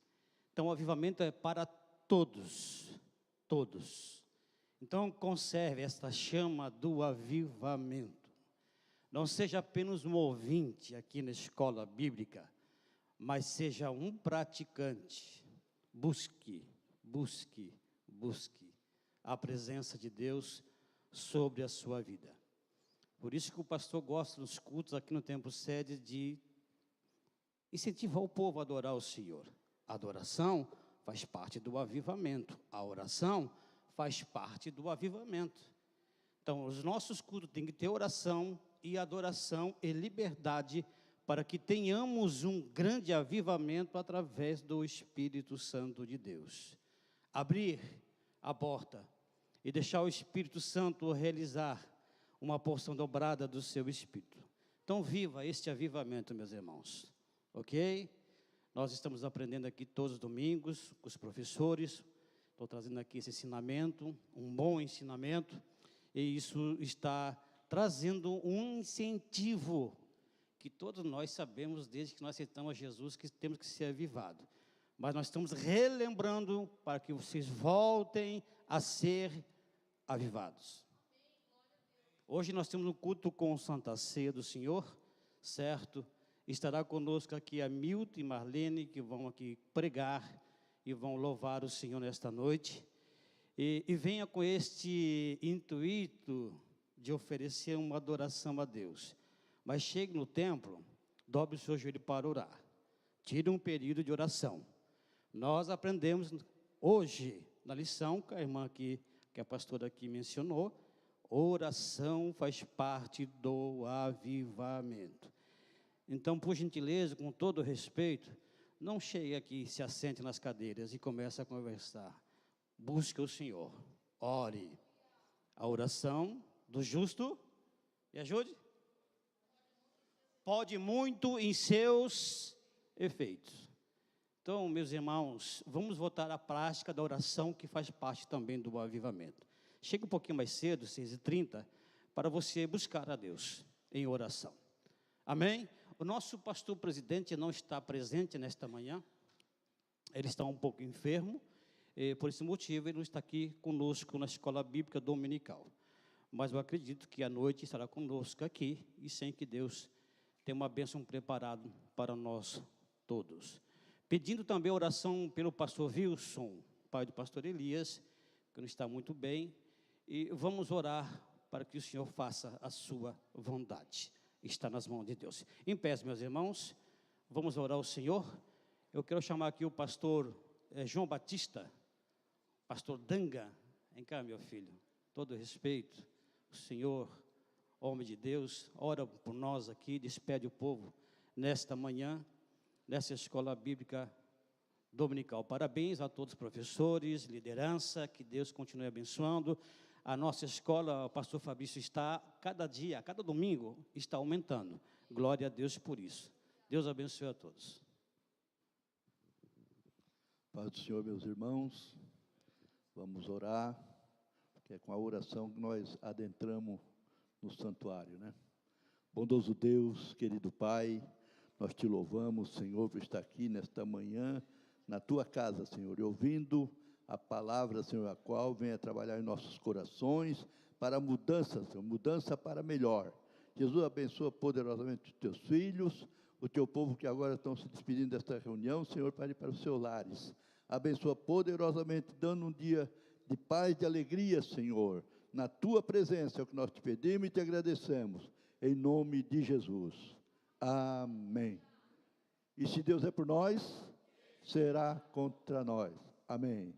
Então, o avivamento é para todos, todos. Então, conserve esta chama do avivamento. Não seja apenas um ouvinte aqui na escola bíblica, mas seja um praticante. Busque a presença de Deus sobre a sua vida. Por isso que o pastor gosta nos cultos aqui no Templo Sede de incentivar o povo a adorar o Senhor. A adoração faz parte do avivamento. A oração faz parte do avivamento. Então, os nossos cultos têm que ter oração e adoração e liberdade para que tenhamos um grande avivamento através do Espírito Santo de Deus. Abrir a porta e deixar o Espírito Santo realizar uma porção dobrada do seu Espírito. Então, viva este avivamento, meus irmãos, ok? Nós estamos aprendendo aqui todos os domingos com os professores. Estou trazendo aqui esse ensinamento, um bom ensinamento, e isso está trazendo um incentivo que todos nós sabemos desde que nós aceitamos a Jesus que temos que ser avivados. Mas nós estamos relembrando para que vocês voltem a ser avivados. Hoje nós temos um culto com Santa Ceia do Senhor, certo? Estará conosco aqui a Milton e Marlene, que vão aqui pregar e vão louvar o Senhor nesta noite. E venha com este intuito de oferecer uma adoração a Deus. Mas chegue no templo, dobre o seu joelho para orar. Tire um período de oração. Nós aprendemos hoje, na lição que a irmã aqui, que a pastora aqui mencionou, oração faz parte do avivamento. Então, por gentileza, com todo respeito, não chegue aqui, se assente nas cadeiras e comece a conversar. Busque o Senhor, ore. A oração do justo, me ajude? Pode muito em seus efeitos. Então, meus irmãos, vamos voltar à prática da oração, que faz parte também do avivamento. Chegue um pouquinho mais cedo, 6h30, para você buscar a Deus em oração. Amém? O nosso pastor presidente não está presente nesta manhã. Ele está um pouco enfermo, e por esse motivo ele não está aqui conosco na escola bíblica dominical. Mas eu acredito que à noite estará conosco aqui, e sem que Deus tenha uma bênção preparada para nós todos. Pedindo também oração pelo pastor Wilson, pai do pastor Elias, que não está muito bem, e vamos orar para que o Senhor faça a sua vontade. Está nas mãos de Deus. Em pé, meus irmãos, vamos orar ao Senhor. Eu quero chamar aqui o pastor João Batista, pastor Danga. Vem cá, meu filho, todo respeito. O Senhor, homem de Deus, ora por nós aqui, despede o povo nesta manhã, nessa escola bíblica dominical. Parabéns a todos os professores, liderança, que Deus continue abençoando. A nossa escola, o pastor Fabrício, está, cada dia, cada domingo, está aumentando. Glória a Deus por isso. Deus abençoe a todos. Paz do Senhor, meus irmãos. Vamos orar, porque é com a oração que nós adentramos no santuário, né? Bondoso Deus, querido Pai, nós te louvamos, Senhor, por estar aqui nesta manhã, na tua casa, Senhor, e ouvindo a palavra, Senhor, a qual venha trabalhar em nossos corações para a mudança, Senhor, mudança para melhor. Jesus, abençoa poderosamente os teus filhos, o teu povo que agora estão se despedindo desta reunião, Senhor, para ir para os seus lares. Abençoa poderosamente, dando um dia de paz, de alegria, Senhor, na tua presença, é o que nós te pedimos e te agradecemos, em nome de Jesus. Amém. E se Deus é por nós, será contra nós. Amém.